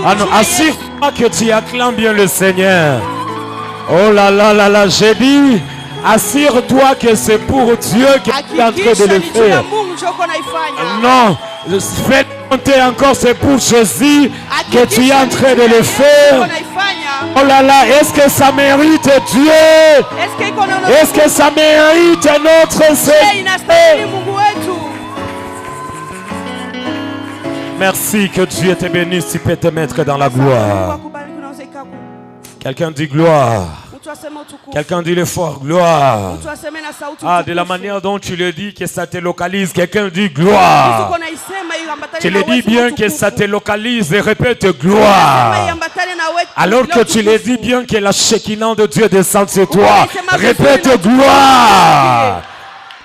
Ah non, assure-toi que tu acclames bien le Seigneur. Oh là là là là, j'ai dit, assure-toi que c'est pour Dieu que tu es en train de le faire. Non, fais monter encore, c'est pour Jésus que tu es en train de le faire. Oh là là, est-ce que ça mérite Dieu? Est-ce que ça mérite notre Seigneur? Merci, que Dieu te bénisse, tu peux te mettre dans la gloire. Quelqu'un dit gloire. Quelqu'un dit le fort, gloire. Ah, de la manière dont tu le dis, que ça te localise, quelqu'un dit gloire. Tu le dis bien que ça te localise et répète gloire. Alors que tu le dis bien que la Shekinah de Dieu descend sur toi, répète gloire.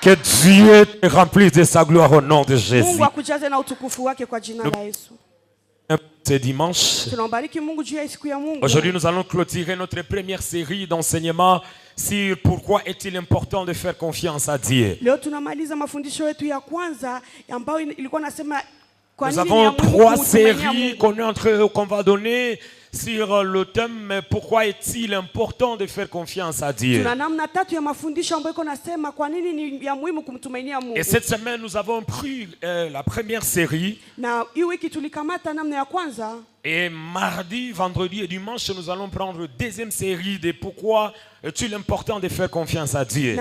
Que Dieu te remplisse de sa gloire au nom de Jésus. C'est dimanche. Aujourd'hui, nous allons clôturer notre première série d'enseignements sur pourquoi est-il important de faire confiance à Dieu. Nous avons 3 séries qu'on va donner sur le thème pourquoi est-il important de faire confiance à Dieu. Et cette semaine, nous avons pris la première série. Et mardi, vendredi et dimanche, nous allons prendre la deuxième série de pourquoi est-il important de faire confiance à Dieu.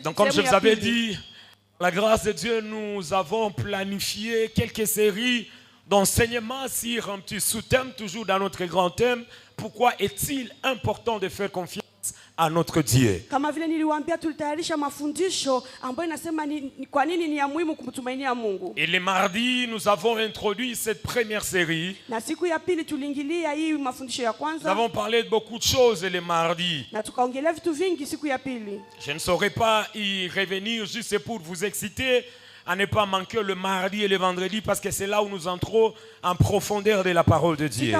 Donc comme je vous avais dit, la grâce de Dieu, nous avons planifié quelques séries d'enseignements sur un petit sous-thème, toujours dans notre grand thème. Pourquoi est-il important de faire confiance à notre Dieu? Et le mardi, nous avons introduit cette première série. Nous avons parlé de beaucoup de choses le mardi. Je ne saurais pas y revenir juste pour vous exciter à ne pas manquer le mardi et le vendredi parce que c'est là où nous entrons en profondeur de la parole de Dieu. Le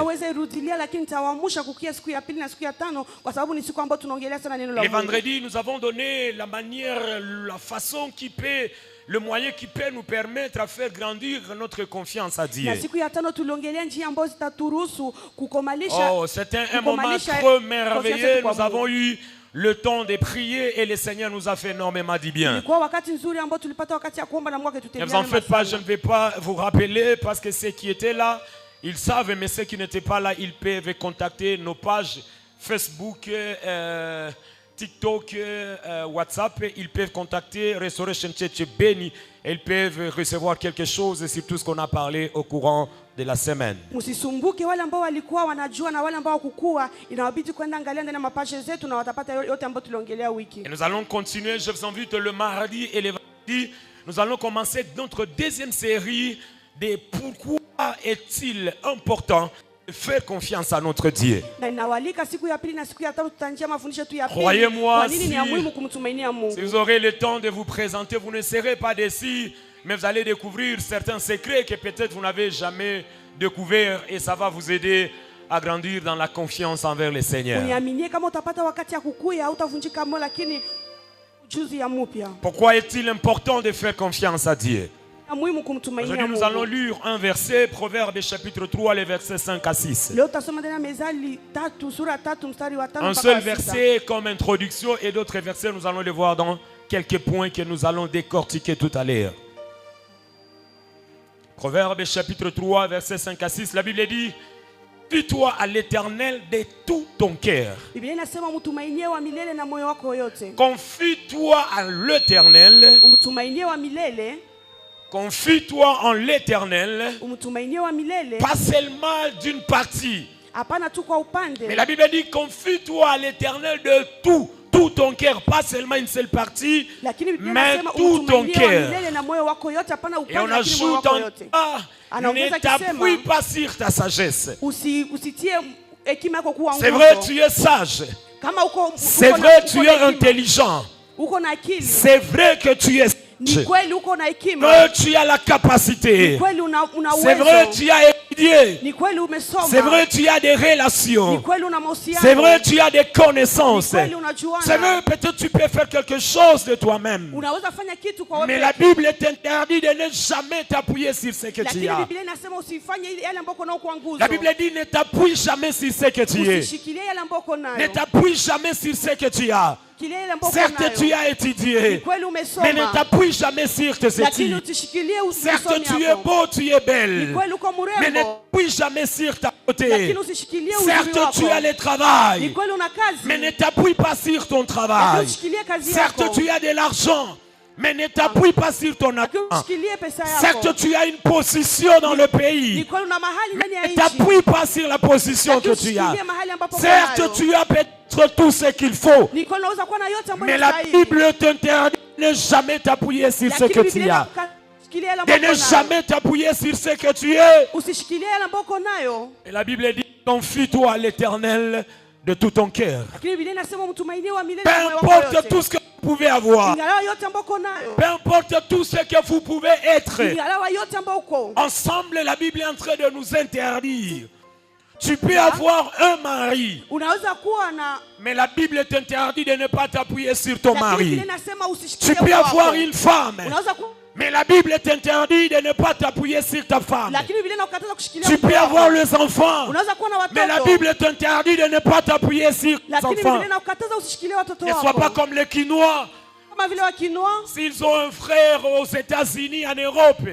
vendredi, nous avons donné la manière, la façon qui peut, le moyen qui peut nous permettre à faire grandir notre confiance à Dieu. Oh, c'était un moment trop merveilleux. Nous avons eu le temps de prier et le Seigneur nous a fait énormément du bien. Ne vous en faites pas, je ne vais pas vous rappeler parce que ceux qui étaient là, ils savent, mais ceux qui n'étaient pas là, ils peuvent contacter nos pages Facebook, TikTok, WhatsApp. Ils peuvent contacter Restoration Church Béni et ils peuvent recevoir quelque chose sur tout ce qu'on a parlé au courant de la semaine. Et nous allons continuer, je vous invite le mardi et le vendredi. Nous allons commencer notre deuxième série de pourquoi est-il important de faire confiance à notre Dieu. Croyez-moi, si vous aurez le temps de vous présenter, vous ne serez pas déçus, mais vous allez découvrir certains secrets que peut-être vous n'avez jamais découverts et ça va vous aider à grandir dans la confiance envers le Seigneur. Pourquoi est-il important de faire confiance à Dieu? Aujourd'hui, nous allons lire un verset, Proverbes chapitre 3, les versets 5 à 6. Un seul verset comme introduction et d'autres versets, nous allons les voir dans quelques points que nous allons décortiquer tout à l'heure. Proverbes chapitre 3, versets 5 à 6, la Bible dit: Fie-toi à l'Éternel de tout ton cœur. Confie-toi à l'Éternel. Confie-toi en l'Éternel. Pas seulement d'une partie. Mais la Bible dit: confie-toi à l'Éternel de tout ton cœur, pas seulement une seule partie, mais tout ton cœur. Et on ajoute ne t'appuie pas sur ta sagesse. C'est vrai, tu es sage. C'est vrai, tu es intelligent. C'est vrai que tu es Que tu as la capacité. C'est vrai, tu as étudié. C'est vrai, tu as des relations. C'est vrai, tu as des connaissances. C'est vrai, peut-être tu peux faire quelque chose de toi-même. Mais la Bible t'interdit de ne jamais t'appuyer sur ce que tu as. La Bible dit ne t'appuie jamais sur ce que tu es. Ne t'appuie jamais sur ce que tu as. Certes, tu as étudié, mais ne t'appuie jamais sur tes études. Certes, tu es beau, tu es belle, mais ne t'appuie jamais sur ta beauté. Certes, tu as le travail, mais ne t'appuie pas sur ton travail. Certes, tu as de l'argent, mais ne t'appuie pas sur ton argent. Certes, tu as une position dans le pays, mais ne t'appuie pas sur la position que tu as. Certes, tu as peut-être tout ce qu'il faut, mais la Bible t'interdit de ne jamais t'appuyer sur ce que tu as, de ne jamais t'appuyer sur ce que tu es. Et la Bible dit, confie-toi à l'Éternel de tout ton cœur. Peu importe tout ce que vous pouvez avoir, peu importe tout ce que vous pouvez être, ensemble la Bible est en train de nous interdire. Tu peux avoir un mari, mais la Bible t'interdit de ne pas t'appuyer sur ton mari. Tu peux avoir une femme, mais la Bible t'interdit de ne pas t'appuyer sur ta femme. Tu peux avoir les enfants, mais la Bible t'interdit de ne pas t'appuyer sur les enfants. Ne sois pas comme les Quinois. S'ils ont un frère aux États-Unis, en Europe,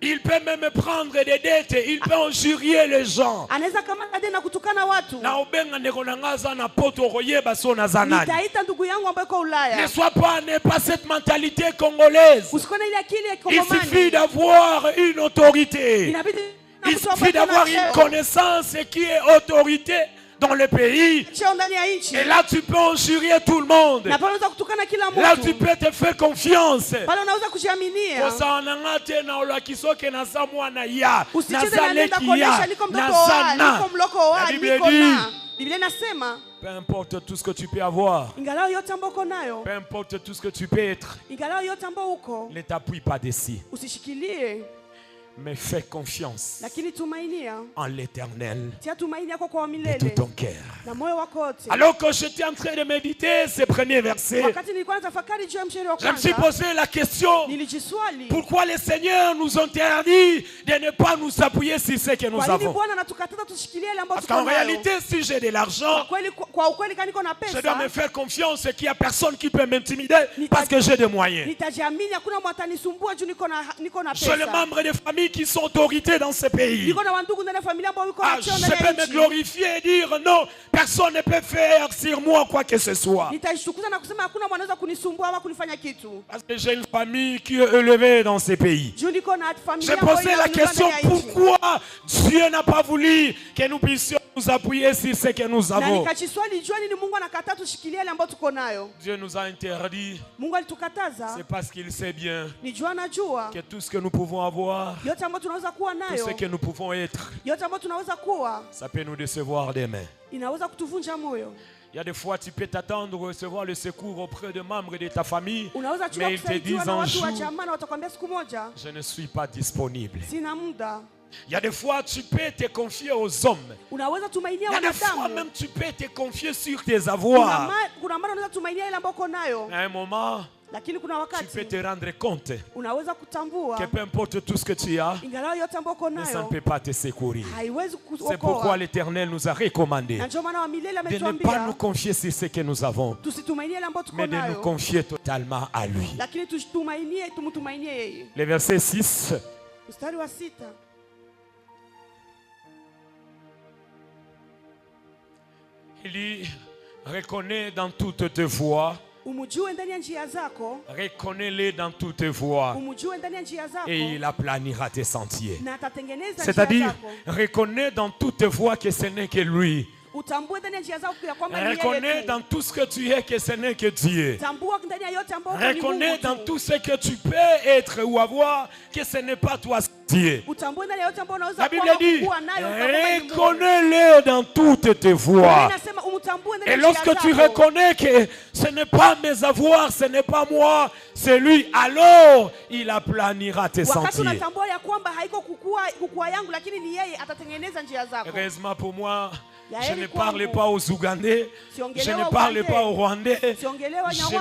il peut même prendre des dettes, il peut injurier les gens. Ne n'aie pas cette mentalité congolaise. Il suffit d'avoir une autorité. Il suffit d'avoir une connaissance qui est autorité dans le pays. Et là tu peux injurier tout le monde. Là tu peux te faire confiance. Peu importe tout ce que tu peux avoir, peu importe tout ce que tu peux être, ne t'appuie pas dessus, mais fais confiance en l'Éternel de tout ton cœur. Alors que j'étais en train de méditer ces premiers versets, je me suis posé la question, pourquoi le Seigneur nous interdit de ne pas nous appuyer sur ce que nous avons? Parce qu'en réalité, si j'ai de l'argent, je dois me faire confiance qu'il n'y a personne qui peut m'intimider parce que j'ai des moyens. J'ai les membres de famille qui sont autorités dans ce pays. Je peux me glorifier et dire non, personne ne peut faire sur moi quoi que ce soit. Parce que j'ai une famille qui est élevée dans ce pays. J'ai posé la question, pourquoi Dieu n'a pas voulu que nous puissions nous appuyer sur ce que nous avons? Dieu nous a interdit. C'est parce qu'il sait bien que tout ce que nous pouvons avoir, tout ce que nous pouvons être, ça peut nous décevoir demain. Il y a des fois, tu peux t'attendre à recevoir le secours auprès de membres de ta famille, mais ils te disent un jour, je ne suis pas disponible. Il y a des fois, tu peux te confier aux hommes. Il y a des fois, même tu peux te confier sur tes avoirs. À un moment, tu peux te rendre compte que peu importe tout ce que tu as, mais ça ne peut pas te secourir. C'est pourquoi l'Éternel nous a recommandé de ne pas nous confier sur ce que nous avons, mais de nous confier totalement à lui. Le verset 6. Il dit, reconnais dans toutes tes voies. Reconnais-les dans toutes tes voies et il aplanira tes sentiers. C'est-à-dire, reconnais dans toutes tes voies que ce n'est que lui. Reconnais dans tout ce que tu es que ce n'est que Dieu. Reconnais dans tout ce que tu peux être ou avoir que ce n'est pas toi Dieu. La Bible dit, reconnais-le dans toutes tes voies. Et lorsque tu reconnais que ce n'est pas mes avoirs, ce n'est pas moi, c'est lui, alors il aplanira tes sentiers. Heureusement pour moi, je ne parle pas aux Ougandais, je ne parle pas aux Rwandais, je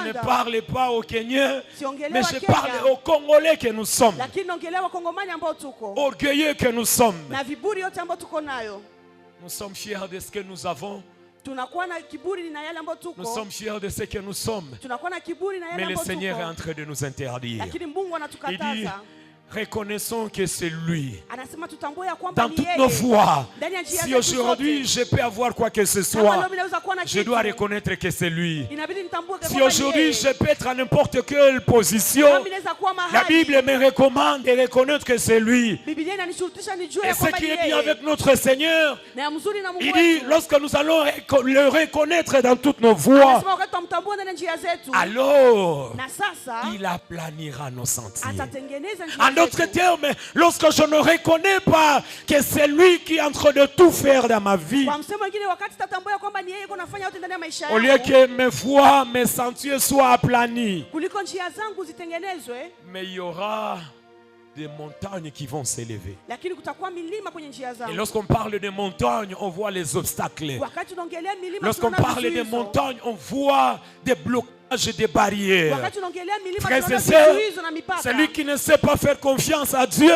ne parle pas aux Kenyans, mais je parle aux Congolais que nous sommes, orgueilleux que nous sommes. Nous sommes fiers de ce que nous avons. Nous sommes fiers de ce que nous sommes. Mais le Seigneur est en train de nous interdire. Il dit, reconnaissons que c'est lui. Dans toutes nos voies, si aujourd'hui je peux avoir quoi que ce soit, je dois reconnaître que c'est lui. Si aujourd'hui je peux être à n'importe quelle position, la Bible me recommande de reconnaître que c'est lui. Et ce qui est bien avec notre Seigneur, il dit, lorsque nous allons le reconnaître dans toutes nos voies, alors il aplanira nos sentiers. En d'autres termes, lorsque je ne reconnais pas que c'est lui qui est en train de tout faire dans ma vie, au lieu que mes voies, mes sentiers soient aplanis, mais il y aura des montagnes qui vont s'élever. Et lorsqu'on parle de montagnes, on voit les obstacles. Lorsqu'on parle de montagnes, on voit des blocages, des barrières. Frères et sœurs, celui qui ne sait pas faire confiance à Dieu,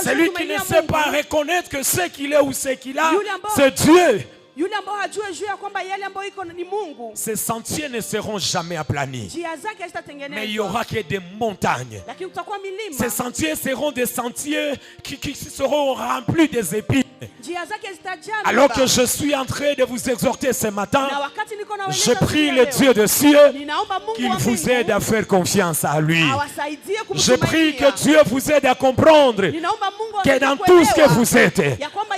celui qui ne sait pas reconnaître que ce qu'il est ou ce qu'il a, c'est Dieu. Ces sentiers ne seront jamais aplanis, mais il y aura que des montagnes. Ces sentiers seront des sentiers qui seront remplis des épines. Alors que je suis en train de vous exhorter ce matin, je prie le Dieu de cieux qu'il vous aide à faire confiance à lui. Je prie que Dieu vous aide à comprendre que dans tout ce que vous êtes,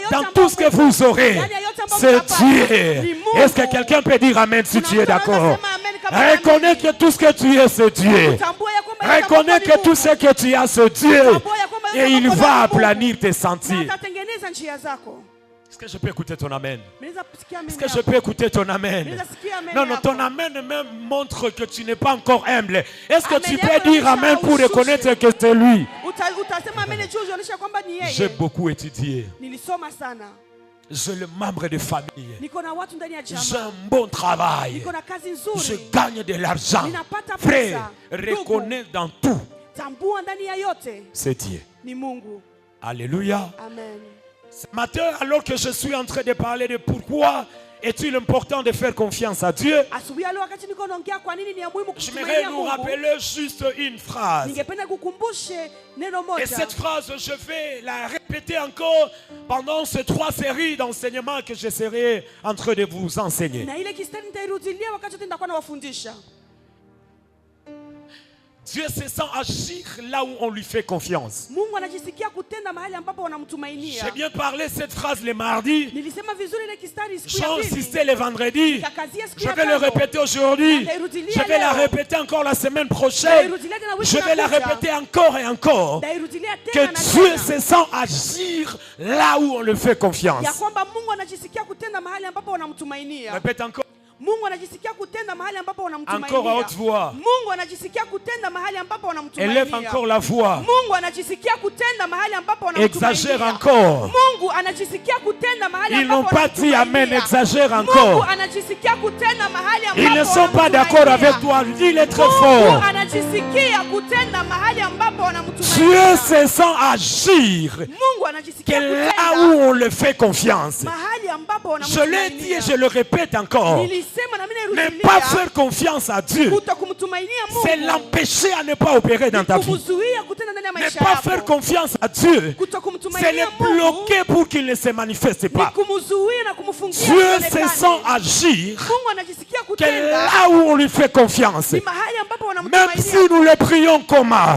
dans tout ce que vous aurez, c'est Dieu. Est-ce que quelqu'un peut dire Amen si tu es d'accord? Reconnais que tout ce que tu es, c'est Dieu. Reconnais que tout ce que tu as, c'est Dieu. Et il va aplanir tes sentiers. Est-ce que je peux écouter ton amen? Est-ce que je peux écouter ton amen? Non, non, ton amen même montre que tu n'es pas encore humble. Est-ce que tu peux dire amen pour reconnaître que c'est lui? J'ai beaucoup étudié. J'ai le membre de famille. J'ai un bon travail. Je gagne de l'argent. Frère, reconnais dans tout. C'est Dieu. Alléluia. Amen. Ce matin, alors que je suis en train de parler de pourquoi est-il important de faire confiance à Dieu, j'aimerais nous rappeler juste une phrase. Et cette phrase, je vais la répéter encore pendant ces 3 séries d'enseignements que je serai en train de vous enseigner. Dieu se sent agir là où on lui fait confiance. J'ai bien parlé cette phrase le mardi. J'ai insisté le vendredi. Je vais le répéter aujourd'hui. Je vais la répéter encore la semaine prochaine. Je vais la répéter encore et encore. Que Dieu se sent agir là où on lui fait confiance. Répète encore. Encore à haute voix. Élève encore la voix. Exagère encore. Ils n'ont pas dit amen, exagère encore. Ils ne sont pas d'accord avec toi. Dis-le très fort. Dieu se sent agir que là où on le fait confiance. Je l'ai dit et je le répète encore. Ne pas faire confiance à Dieu, c'est l'empêcher à ne pas opérer dans ta vie. Ne pas faire confiance à Dieu, c'est le bloquer pour qu'il ne se manifeste pas. Dieu se sent agir que là où on lui fait confiance, même si nous le prions comment,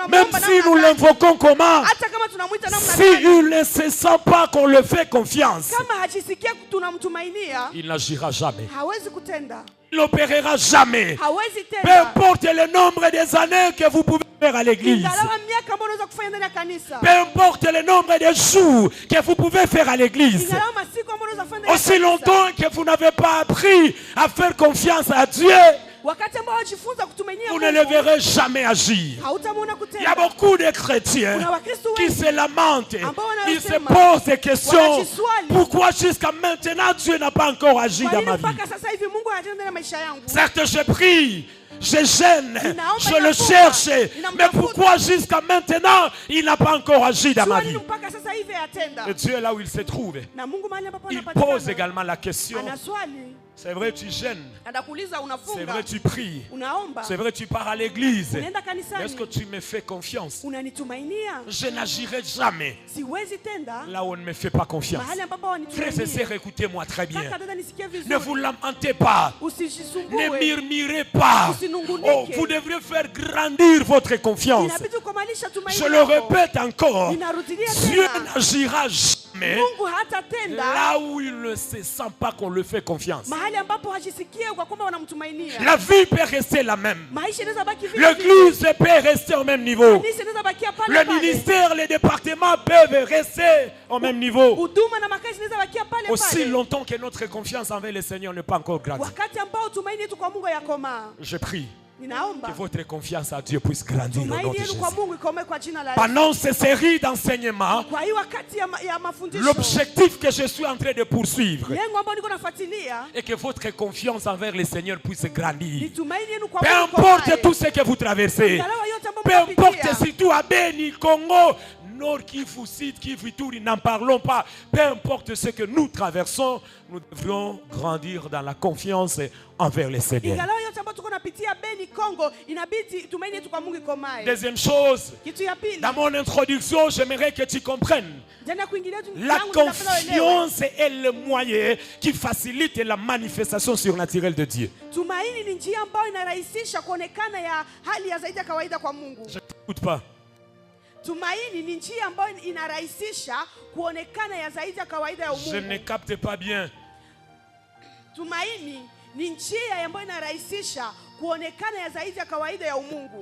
même si nous l'invoquons comment, Si il ne se sent pas qu'on le fait confiance, il n'agira jamais. Il n'opérera jamais. Peu importe le nombre des années que vous pouvez faire à l'église. Peu importe le nombre de jours que vous pouvez faire à l'église. Aussi longtemps que vous n'avez pas appris à faire confiance à Dieu, vous ne le verrez jamais agir. Il y a beaucoup de chrétiens qui se lamentent. Ils se posent des questions. Pourquoi jusqu'à maintenant Dieu n'a pas encore agi dans ma vie? Certes, je prie, je gêne, je le cherche. Mais pourquoi jusqu'à maintenant il n'a pas encore agi dans ma vie? Et Dieu est là où il se trouve. Il pose également la question. C'est vrai, tu gênes. C'est vrai, tu pries. C'est vrai, tu pars à l'église. Est-ce que tu me fais confiance? Je n'agirai jamais là où on ne me fait pas confiance. Frères et sœurs, écoutez-moi très bien. Ne vous lamentez pas. Ne murmurez pas. Oh, vous devriez faire grandir votre confiance. Je le répète encore. Dieu n'agira jamais là où il ne se sent pas qu'on le fait confiance. La vie peut rester la même. L'église peut rester au même niveau. Le ministère, les départements peuvent rester au même niveau. Aussi longtemps que notre confiance envers le Seigneur n'est pas encore grande. Je prie que votre confiance à Dieu puisse grandir au nom de Jésus. Pendant ces séries d'enseignements, l'objectif que je suis en train de poursuivre est que votre confiance envers le Seigneur puisse grandir. Peu importe tout ce que vous traversez, peu importe surtout à Beni, Congo, Nord Kivu, Sud Kivu, Ituri, n'en parlons pas. Peu importe ce que nous traversons, nous devrions grandir dans la confiance envers le Seigneur. Deuxième chose, dans mon introduction, j'aimerais que tu comprennes. La confiance est le moyen qui facilite la manifestation surnaturelle de Dieu. Je n'écoute pas. Je ne capte pas bien.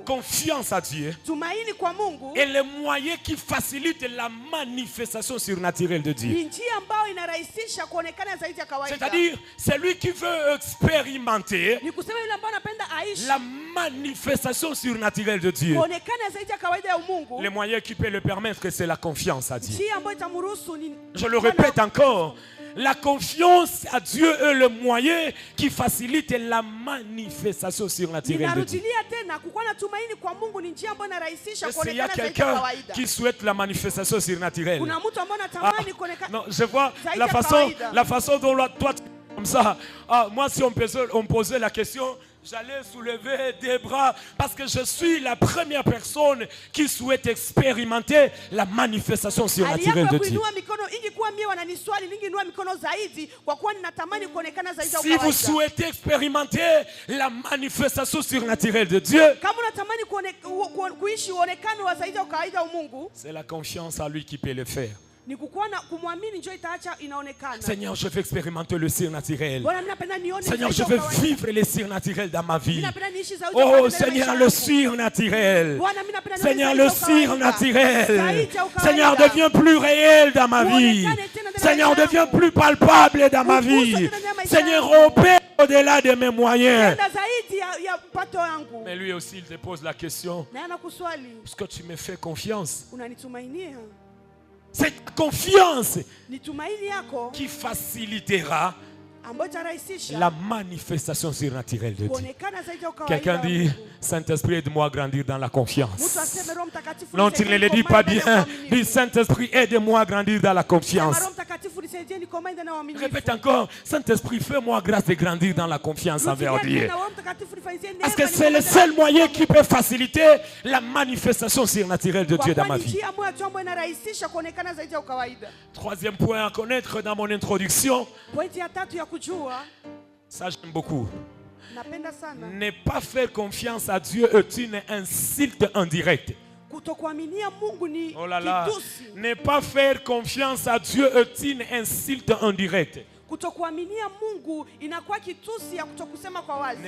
Confiance à Dieu est le moyen qui facilite la manifestation surnaturelle de Dieu. C'est-à-dire, celui qui veut expérimenter la manifestation surnaturelle de Dieu, le moyen qui peut le permettre, c'est la confiance à Dieu. Je le répète encore. La confiance à Dieu est le moyen qui facilite la manifestation surnaturelle de Dieu. Est-ce qu'il y a quelqu'un qui souhaite la manifestation surnaturelle? Non, je vois la façon dont toi tu es comme ça. Moi, si on me posait la question, j'allais soulever des bras parce que je suis la première personne qui souhaite expérimenter la manifestation surnaturelle de Dieu. Si vous souhaitez expérimenter la manifestation surnaturelle de Dieu, c'est la confiance en lui qui peut le faire. Seigneur, je veux expérimenter le surnaturel. Seigneur, je veux vivre le surnaturel dans ma vie. Oh Seigneur, le surnaturel. Seigneur, le surnaturel. Seigneur, deviens plus réel dans ma vie. Seigneur, deviens plus palpable dans ma vie. Seigneur, opère au-delà de mes moyens. Mais lui aussi, il te pose la question. Est-ce que tu me fais confiance? Cette confiance qui facilitera la manifestation surnaturelle de Dieu. Quelqu'un dit, Saint-Esprit, aide-moi à grandir dans la confiance. Non, tu ne le dis pas bien. Dis, Saint-Esprit, aide-moi à grandir dans la confiance. Répète encore, Saint-Esprit, fais-moi grâce de grandir dans la confiance envers Dieu. Parce que c'est le seul moyen qui peut faciliter la manifestation surnaturelle de Dieu dans ma vie. Troisième point à connaître dans mon introduction. Ça, j'aime beaucoup. Ne pas faire confiance à Dieu est une insulte indirecte. Oh là là. Ne pas faire confiance à Dieu est une insulte indirecte. Ne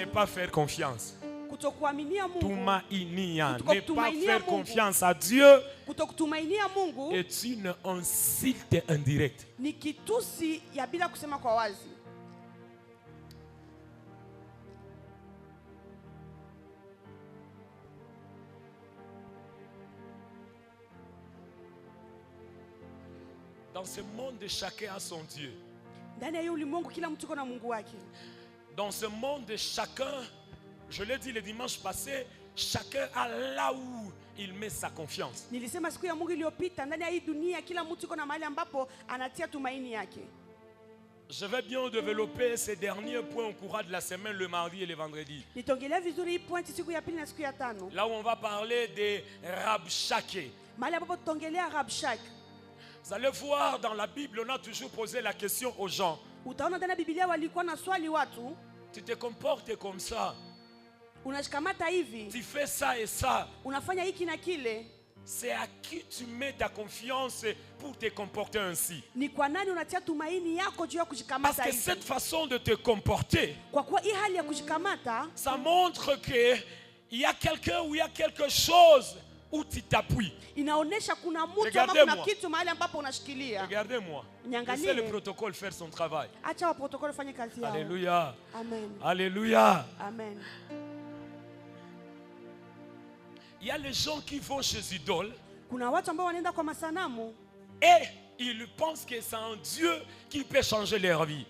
pas faire confiance. Tumainia. Ne pas faire confiance à Dieu est une insulte indirecte. Dans ce monde, chacun a son Dieu. Dans ce monde, chacun, je l'ai dit le dimanche passé, chacun a là où il met sa confiance. Je vais bien développer ces derniers points au cours de la semaine, le mardi et le vendredi. Là où on va parler des Rabshakeh. Vous allez voir dans la Bible, on a toujours posé la question aux gens. Tu te comportes comme ça. Tu fais ça et ça. C'est à qui tu mets ta confiance pour te comporter ainsi. Parce que cette façon de te comporter, ça montre qu'il y a quelqu'un ou il y a quelque chose où tu t'appuies. Regardez-moi. Regardez-moi. Laissez le protocole faire son travail. Alléluia. Amen. Alléluia. Amen. Il y a les gens qui vont chez les idoles et ils pensent que c'est un Dieu qui peut changer leur vie.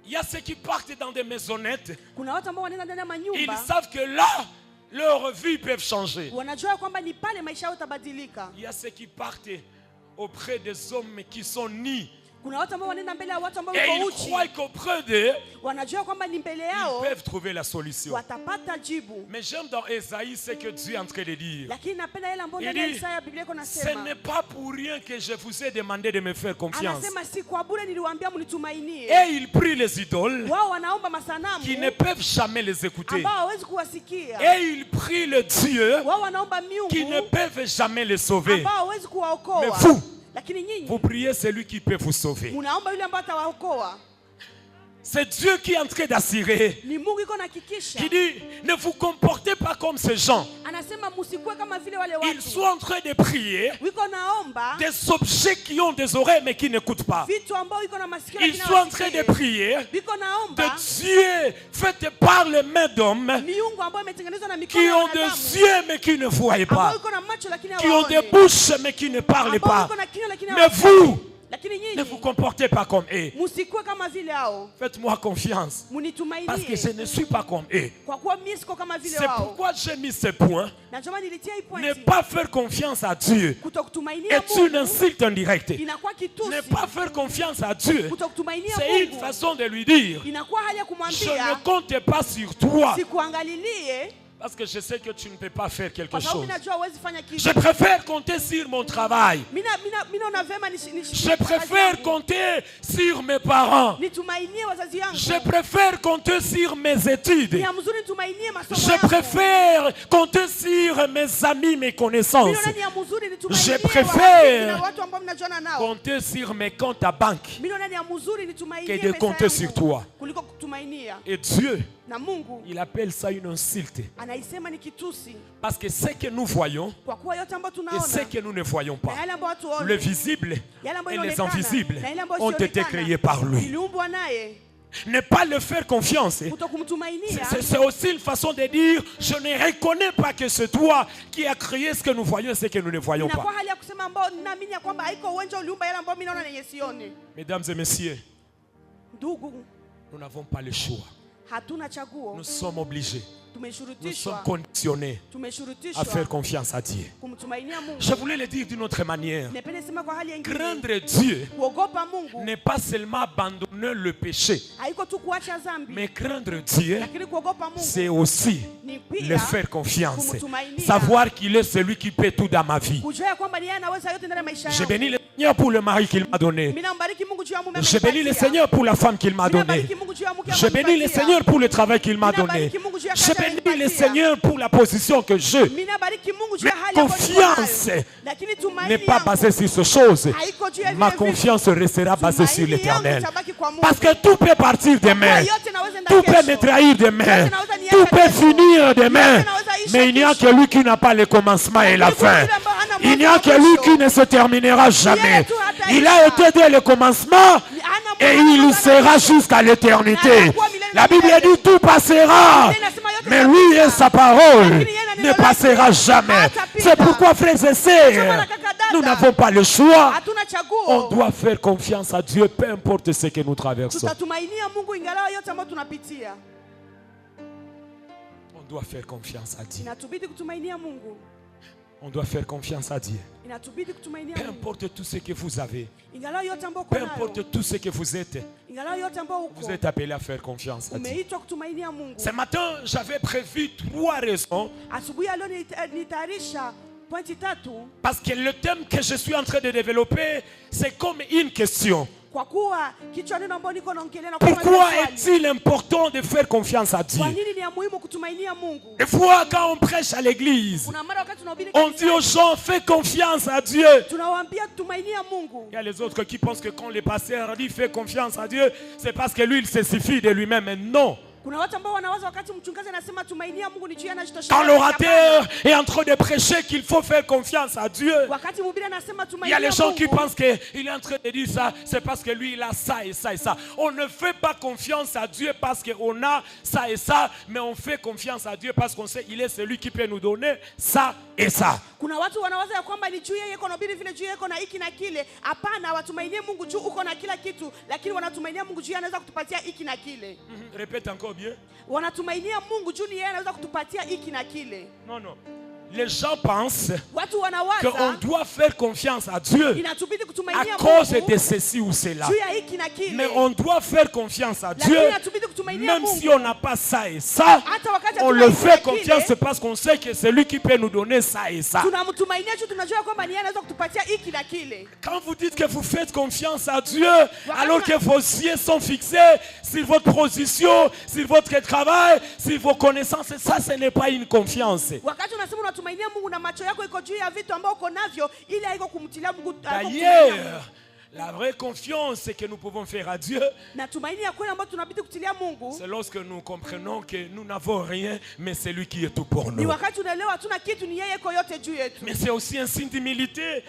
Il y a ceux qui partent dans des maisonnettes. Ils savent que là, leur vie peut changer. Il y a ceux qui partent auprès des hommes qui sont nus. Et ils croient qu'auprès d'eux, ils peuvent trouver la solution. Mais j'aime dans Ésaïe ce que Dieu est en train de dire. Il dit, ce n'est pas pour rien que je vous ai demandé de me faire confiance. Et il prie les idoles qui ne peuvent jamais les écouter. Et il prie le Dieu qui ne peuvent jamais les sauver. Mais vous priez celui qui peut vous sauver. C'est Dieu qui est en train d'assurer. Qui dit, ne vous comportez pas comme ces gens. Ils sont en train de prier des objets qui ont des oreilles mais qui n'écoutent pas. Ils sont en train de prier de Dieu fait par les mains d'hommes qui ont des yeux mais qui ne voient pas. Qui ont des bouches mais qui ne parlent pas. Mais vous, ne vous comportez pas comme eux. Faites-moi confiance. Parce que je ne suis pas comme eux. C'est pourquoi j'ai mis ce point. Ne pas faire confiance à Dieu est une insulte indirecte. Ne pas faire confiance à Dieu, c'est une façon de lui dire, je ne compte pas sur toi. Parce que je sais que tu ne peux pas faire quelque chose. Je préfère compter sur mon travail. Je préfère compter sur mes parents. Je préfère compter sur mes études. Je préfère compter sur mes amis, mes connaissances. Je préfère compter sur mes comptes à banque que de compter sur toi. Et Dieu, il appelle ça une insulte. Parce que ce que nous voyons et ce que nous ne voyons pas, le visible et les invisibles ont été créés par lui. Ne pas le faire confiance, c'est aussi une façon de dire, je ne reconnais pas que c'est toi qui as créé ce que nous voyons et ce que nous ne voyons pas. Mesdames et messieurs, nous n'avons pas le choix. Nous sommes obligés. Nous sommes conditionnés à faire confiance à Dieu. Je voulais le dire d'une autre manière. Craindre Dieu n'est pas seulement abandonner le péché. Mais craindre Dieu, c'est aussi le faire confiance. Savoir qu'il est celui qui peut tout dans ma vie. Je bénis le Seigneur pour le mari qu'il m'a donné. Je bénis le Seigneur pour la femme qu'il m'a donnée. Je bénis le Seigneur pour le travail qu'il m'a donné. Je bénis le Seigneur pour la position que j'ai. Mais confiance n'est pas basée sur ces choses. Ma confiance restera basée sur l'Éternel. Parce que tout peut partir demain. Tout peut me trahir demain. Tout peut finir demain. Mais il n'y a que lui qui n'a pas le commencement et la fin. Il n'y a que lui qui ne se terminera jamais. Il a été dès le commencement et il sera jusqu'à l'éternité. La Bible dit tout passera, mais lui et sa parole ne passera jamais. C'est pourquoi, frères et sœurs, nous n'avons pas le choix. On doit faire confiance à Dieu, peu importe ce que nous traversons. On doit faire confiance à Dieu. On doit faire confiance à Dieu. Peu importe tout ce que vous avez, peu importe tout ce que vous êtes appelé à faire confiance à Dieu. Ce matin, j'avais prévu 3 raisons. Parce que le thème que je suis en train de développer, c'est comme une question. Pourquoi est-il important de faire confiance à Dieu? Des fois, quand on prêche à l'église, on dit aux gens, fais confiance à Dieu. Il y a les autres qui pensent que quand le pasteur dit fais confiance à Dieu, c'est parce que lui, il se suffit de lui-même. Mais non. Quand l'orateur est en train de prêcher qu'il faut faire confiance à Dieu, il y a les gens qui pensent qu'il est en train de dire ça, c'est parce que lui il a ça et ça et ça. On ne fait pas confiance à Dieu parce qu'on a ça et ça, mais on fait confiance à Dieu parce qu'on sait qu'il est celui qui peut nous donner ça et ça. Répète encore bien. Non, non. Les gens pensent qu'on doit faire confiance à Dieu à cause de ceci ou cela. Mais on doit faire confiance à Dieu même si on n'a pas ça et ça. On le fait confiance parce qu'on sait que c'est lui qui peut nous donner ça et ça. Quand vous dites que vous faites confiance à Dieu alors que vos yeux sont fixés sur votre position, sur votre travail, sur vos connaissances, ça ce n'est pas une confiance. D'ailleurs, la vraie confiance que nous pouvons faire à Dieu, c'est lorsque nous comprenons que nous n'avons rien, mais c'est lui qui est tout pour nous. Mais c'est aussi un signe d'humilité.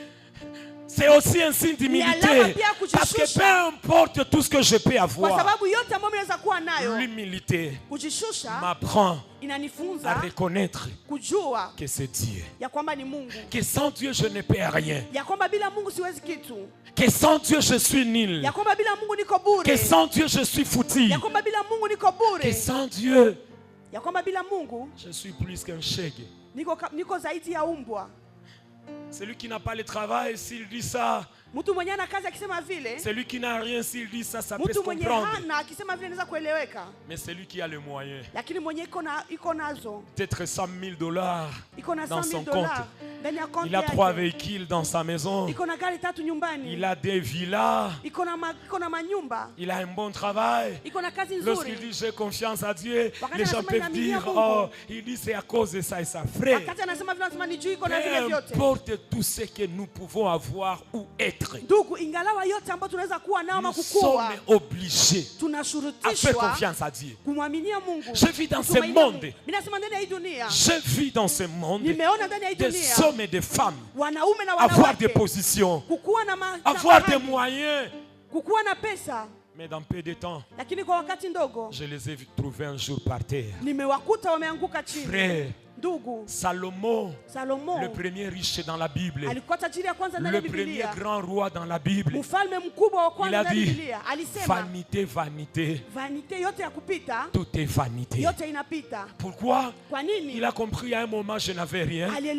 C'est aussi un signe d'humilité. Parce que peu importe tout ce que je peux avoir, l'humilité m'apprend à reconnaître que c'est Dieu. Que sans Dieu je ne peux rien. Que sans Dieu je suis nul. Que sans Dieu je suis foutu. Que sans Dieu je suis plus qu'un chèque. Celui qui n'a pas le travail, s'il dit ça, celui qui n'a rien, s'il dit ça, ça peut se comprendre. Mais celui qui a les moyens, peut-être $100 000 dans son compte. Il a 3 véhicules dans sa maison. Il a des villas. Il a un bon travail. Lorsqu'il dit j'ai confiance à Dieu, les gens peuvent dire oh, il dit c'est à cause de ça et ça. Frère, peu importe tout ce que nous pouvons avoir ou être, nous sommes obligés à faire confiance à Dieu. Je vis dans ce monde. Je vis dans ce monde des hommes et des femmes, avoir des positions, avoir des moyens. Mais dans peu de temps, je les ai trouvés un jour par terre. Frère, Salomon, le premier riche dans la Bible, le premier grand roi dans la Bible, il a dit vanité, vanité, tout est vanité. Pourquoi? Il a compris à un moment je n'avais rien, à un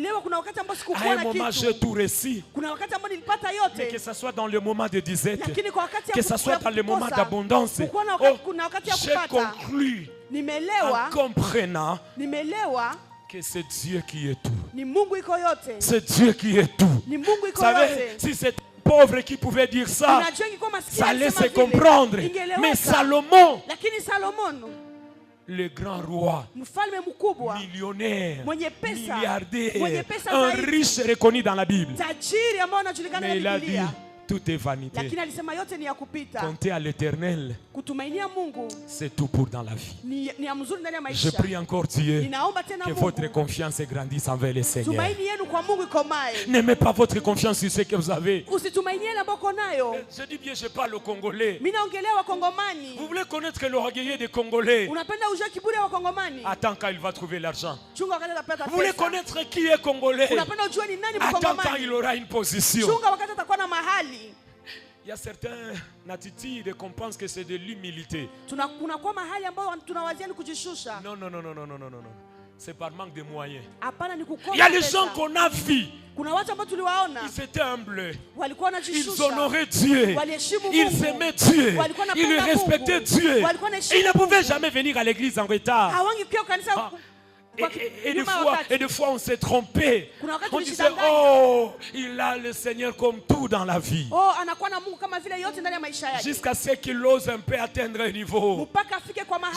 moment j'ai tout réussi, mais que ce soit dans le moment de disette, que ce soit dans le moment d'abondance, j'ai conclu en comprenant que c'est Dieu qui est tout. C'est Dieu qui est tout. Vous savez, si c'est pauvre qui pouvait dire ça, ça allait se comprendre. Mais Salomon, le grand roi, millionnaire, milliardaire, un riche reconnu dans la Bible. Mais il a dit, tout est vanité. Compter à l'Éternel, c'est tout pour dans la vie. Je prie encore Dieu que votre confiance grandisse envers le Seigneur. N'aimez pas votre confiance sur ce que vous avez. Je dis bien, je parle au Congolais. Vous voulez connaître l'orgueil des Congolais? Attends quand il va trouver l'argent. Vous voulez connaître qui est Congolais? Attends quand il aura une position. Il y a certaines attitudes qu'on pense que c'est de l'humilité. Non. C'est par manque de moyens. Il y a des gens qu'on a vus. Ils étaient humbles. Ils honoraient Dieu. Ils aimaient Dieu. Ils respectaient Dieu. Ils ne pouvaient jamais venir à l'église en retard. Et des fois on s'est trompé. On disait, oh, il a le Seigneur comme tout dans la vie. Jusqu'à ce qu'il ose un peu atteindre un niveau.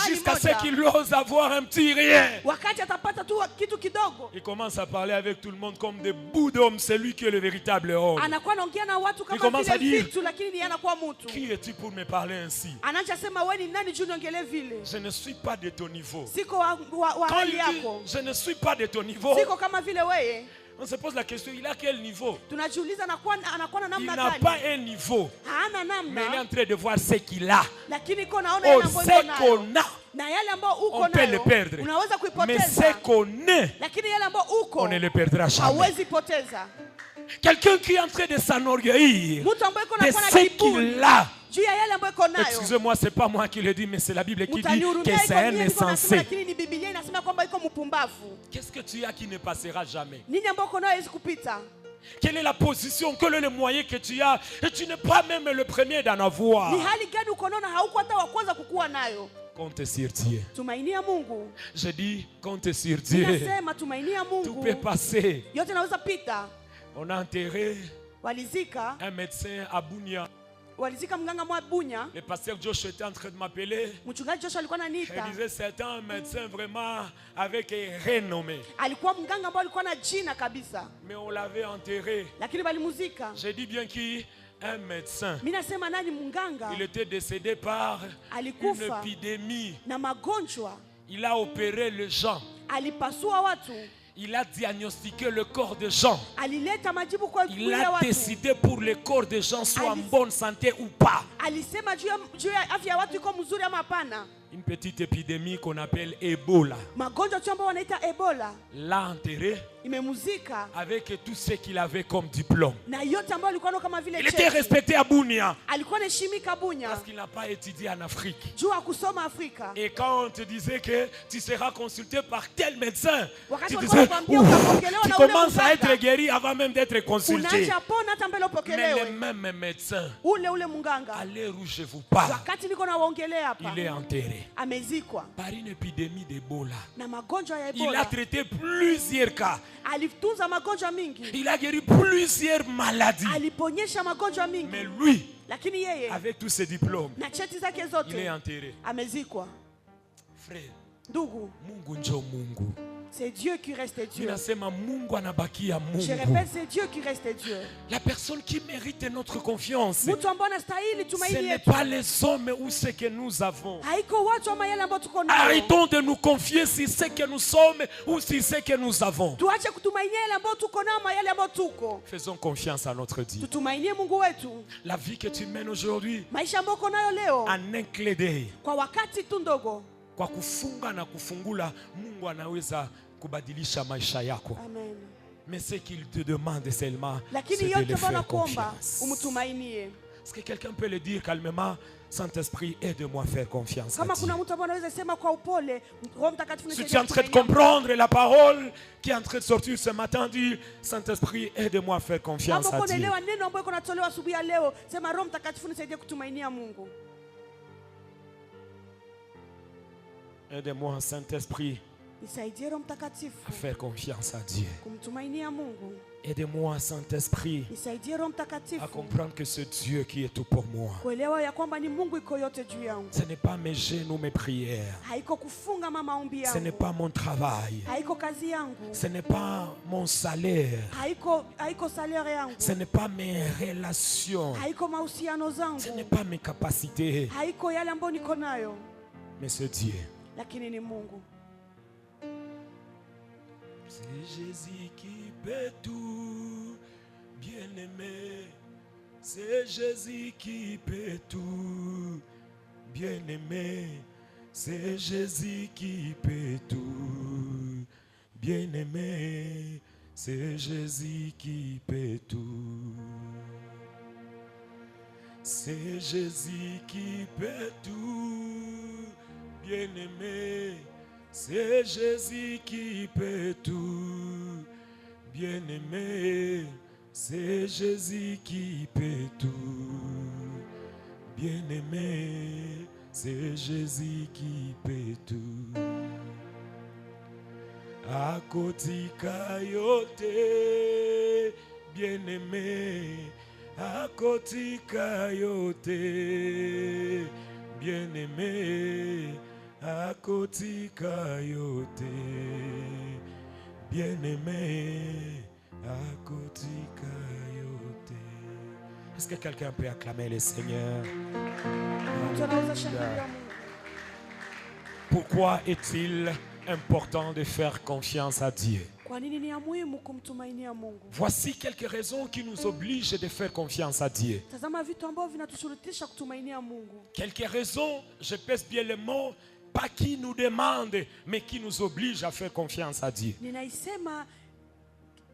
Jusqu'à ce qu'il ose avoir un petit rien. Il commence à parler avec tout le monde comme des bouts d'hommes. C'est lui qui est le véritable homme. Il commence à dire, qui es-tu pour me parler ainsi? Je ne suis pas de ton niveau. Quand il dit, je ne suis pas de ton niveau, on se pose la question, il a quel niveau? Il n'a pas un niveau, mais il est en train de voir ce qu'il a. Oh, ce qu'on a, on peut le perdre. Mais ce qu'on est, on ne le perdra jamais. Quelqu'un qui est en train de s'enorgueillir de ce qu'il a. Excusez-moi, c'est pas moi qui le dis, mais c'est la Bible qui dit que c'est un insensé. Qu'est-ce que tu as qui ne passera jamais? Quelle est la position, quel est le moyen que tu as? Et tu n'es pas même le premier d'en avoir. Compte sur Dieu. Je dis, compte sur Dieu. Tout peut passer. On a enterré un médecin à Bunia. Le pasteur Josh était en train de m'appeler. Il disait c'est un médecin vraiment avec un renommé. Mais on l'avait enterré. J'ai dit bien qui? Un médecin. Il était décédé par une épidémie. Il a opéré les gens. Il a diagnostiqué le corps de gens. Il a décidé pour le corps de gens soit en bonne santé ou pas. Une petite épidémie qu'on appelle Ebola. L'a enterré avec tout ce qu'il avait comme diplôme. Il était respecté à Bunia parce qu'il n'a pas étudié en Afrique. Et quand on te disait que tu seras consulté par tel médecin, tu disais, tu commences à être guéri avant même d'être consulté. Mais le même médecin, à l'heure où je vous parle, il est enterré par une épidémie d'Ebola. Il a traité plusieurs cas. Il a guéri plusieurs maladies. Mais lui, avec tous ses diplômes, il est enterré. Frère, Mungu njo Mungu. C'est Dieu qui reste Dieu. Je répète, c'est Dieu qui reste Dieu. La personne qui mérite notre confiance, ce n'est pas les hommes ou ce que nous avons. Arrêtons de nous confier sur ce que nous sommes ou sur ce que nous avons. Faisons confiance à notre Dieu. La vie que tu mènes aujourd'hui, en un clin d'œil, kwa kufunga na kufungula, Mungu anaweza kubadilisha maisha yako. Amen. Mais ce qu'il te demande seulement, c'est de le faire confiance. Est-ce que quelqu'un peut le dire calmement? Saint-Esprit, aide-moi à faire confiance à Dieu. Si tu es en train de comprendre la parole qui est en train de sortir ce matin, dis, Saint-Esprit, aide-moi à faire confiance à Dieu. Aide-moi, Saint-Esprit, Nisaidie Roho Mtakatifu à faire confiance à Dieu. kumtumainia Mungu. Aide-moi, Saint-Esprit, Nisaidie Roho Mtakatifu à comprendre que ce Dieu qui est tout pour moi, kuelewa ya kwamba ni Mungu iko yote juu yangu. ce n'est pas mes jeûnes ou mes prières, Haiko kufunga maombi ce n'est yangu. pas mon travail, Haiko kazi yangu. ce n'est pas mon salaire, Haiko salaire yangu. ce n'est pas mes relations, Haiko mahusiano zangu. ce n'est pas mes capacités, Haiko yale ambayo niko nayo, mais c'est Dieu. lakini ni Mungu. C'est Jésus qui peut tout, bien-aimé. C'est Jésus qui peut tout, bien-aimé. C'est Jésus qui peut tout, bien-aimé. C'est Jésus qui peut tout. C'est Jésus qui peut tout, bien-aimé. C'est Jésus qui peut tout, bien-aimé. C'est Jésus qui peut tout, bien-aimé. C'est Jésus qui peut tout. Akotika yote, bien-aimé. Akotika yote, bien-aimé. Akotika yote, bien-aimé. Akotika yote. Est-ce que quelqu'un peut acclamer le Seigneur? Tunaweza shangilia Mungu. Pourquoi est-il important de faire confiance à Dieu? Kwa nini ni ya muhimu kumtumainia Mungu? Voici quelques raisons qui nous obligent de faire confiance à Dieu. Tazama vitu ambavyo vinatushurutisha kutumainia Mungu. Quelques raisons, je pèse bien le mot, pas qui nous demande, mais qui nous oblige à faire confiance à Dieu. Ninaisema